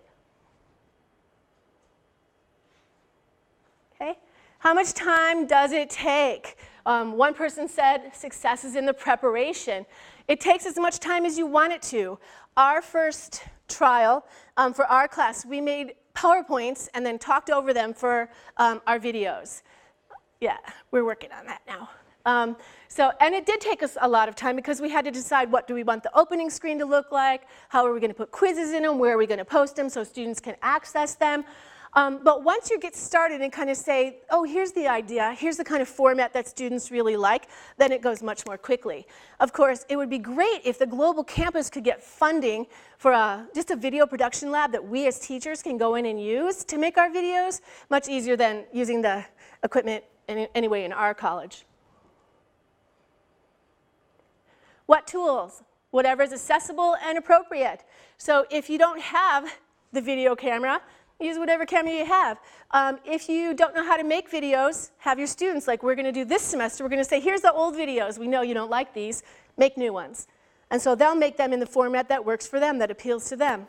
Okay? How much time does it take? One person said success is in the preparation. It takes as much time as you want it to. Our first trial for our class, we made PowerPoints and then talked over them for our videos. Yeah, we're working on that now. And it did take us a lot of time because we had to decide what do we want the opening screen to look like, how are we going to put quizzes in them, where are we going to post them so students can access them. But once you get started and kind of say, oh, here's the idea, here's the kind of format that students really like, then it goes much more quickly. Of course, it would be great if the global campus could get funding for just a video production lab that we as teachers can go in and use to make our videos, much easier than using the equipment anyway in our college. What tools? Whatever is accessible and appropriate. So if you don't have the video camera, use whatever camera you have. If you don't know how to make videos, have your students, like we're going to do this semester, we're going to say, here's the old videos. We know you don't like these. Make new ones. And so they'll make them in the format that works for them, that appeals to them.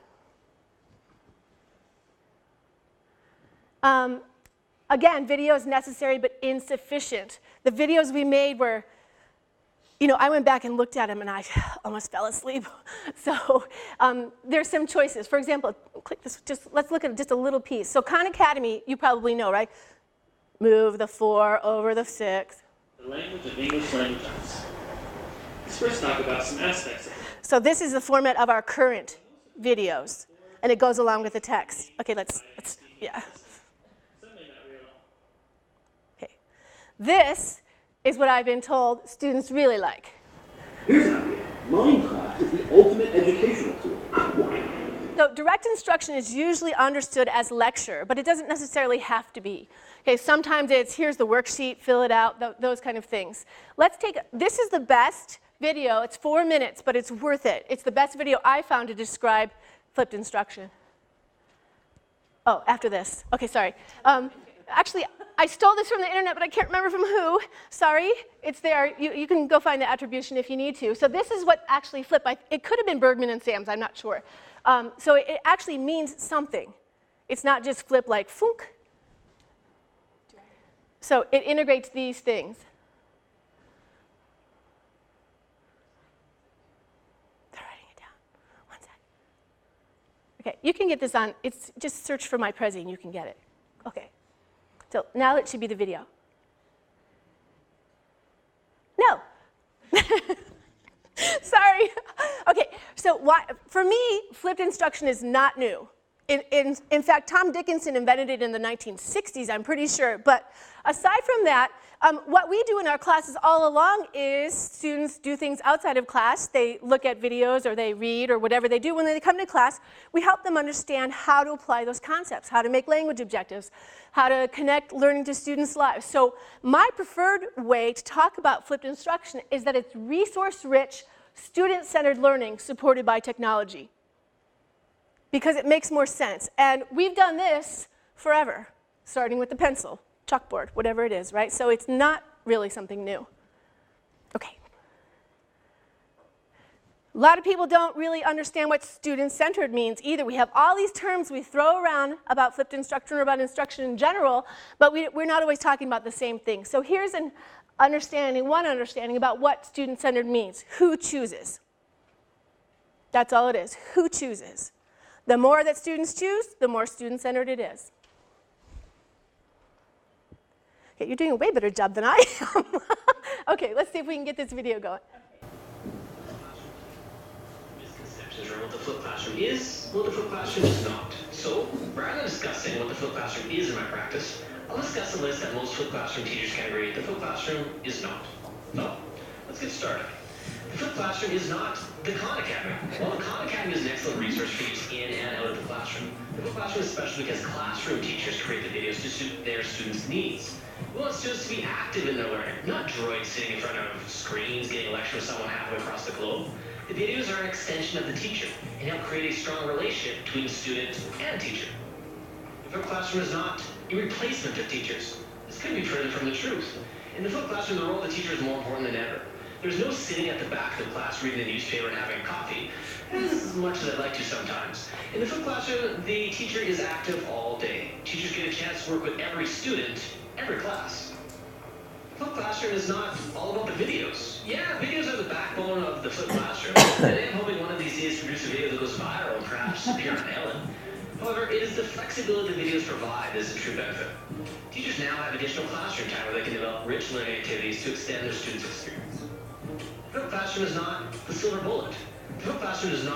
Again, video is necessary but insufficient. The videos we made were, I went back and looked at them and I almost fell asleep. So there's some choices. For example, click this, let's look at just a little piece. So Khan Academy, you probably know, right? Move the 4 over the 6. The language of English language arts. Let's first talk about some aspects of it. So this is the format of our current videos, and it goes along with the text. Okay, let's yeah. Okay, this is what I've been told students really like. Here's an idea. Minecraft is the ultimate educational tool. So direct instruction is usually understood as lecture, but it doesn't necessarily have to be. Okay, sometimes it's here's the worksheet, fill it out, those kind of things. This is the best video. It's 4 minutes, but it's worth it. It's the best video I found to describe flipped instruction. Oh, after this. Okay, sorry. Actually, I stole this from the internet, but I can't remember from who. Sorry, it's there. You can go find the attribution if you need to. So this is what actually flipped. It could have been Bergman and Sam's, I'm not sure. So it actually means something. It's not just flip like funk. So it integrates these things. They're writing it down. One sec. Okay, you can get this on. It's just search for my Prezi and you can get it. Okay. So now it should be the video. No. Sorry. Okay, so for me, flipped instruction is not new. In fact, Tom Dickinson invented it in the 1960s, I'm pretty sure. But aside from that, what we do in our classes all along is students do things outside of class. They look at videos or they read or whatever they do. When they come to class, we help them understand how to apply those concepts, how to make language objectives, how to connect learning to students' lives. So my preferred way to talk about flipped instruction is that it's resource-rich, student-centered learning supported by technology, because it makes more sense. And we've done this forever, starting with the pencil, chalkboard, whatever it is, right? So it's not really something new. Okay. A lot of people don't really understand what student-centered means either. We have all these terms we throw around about flipped instruction or about instruction in general, but we're not always talking about the same thing. So here's one understanding about what student-centered means. Who chooses? That's all it is. Who chooses? The more that students choose, the more student-centered it is. Okay, you're doing a way better job than I am. Okay, let's see if we can get this video going. Misconceptions around what the flipped classroom is, what the flipped classroom is not. So, rather than discussing what the flipped classroom is in my practice, I'll discuss a list that most flipped classroom teachers can agree the flipped classroom is not. So, let's get started. The flipped classroom is not the Khan Academy. While the Khan Academy is an excellent resource for use in and out of the classroom, the flipped classroom is special because classroom teachers create the videos to suit their students' needs. We want students to be active in their learning, not droids sitting in front of screens getting a lecture with someone halfway across the globe. The videos are an extension of the teacher and help create a strong relationship between the student and teacher. The flipped classroom is not a replacement of teachers. This couldn't be further from the truth. In the flipped classroom, the role of the teacher is more important than ever. There's no sitting at the back of the class reading the newspaper and having coffee, as much as I'd like to sometimes. In the flipped classroom, the teacher is active all day. Teachers get a chance to work with every student, every class. The flipped classroom is not all about the videos. Yeah, videos are the backbone of the flipped classroom. And I'm hoping one of these days to produce a video that goes viral and perhaps appear on Ellen. However, it is the flexibility the videos provide that is a true benefit. Teachers now have additional classroom time where they can develop rich learning activities to extend their students' experience. The Flip Classroom is not the silver bullet. The Flip Classroom does not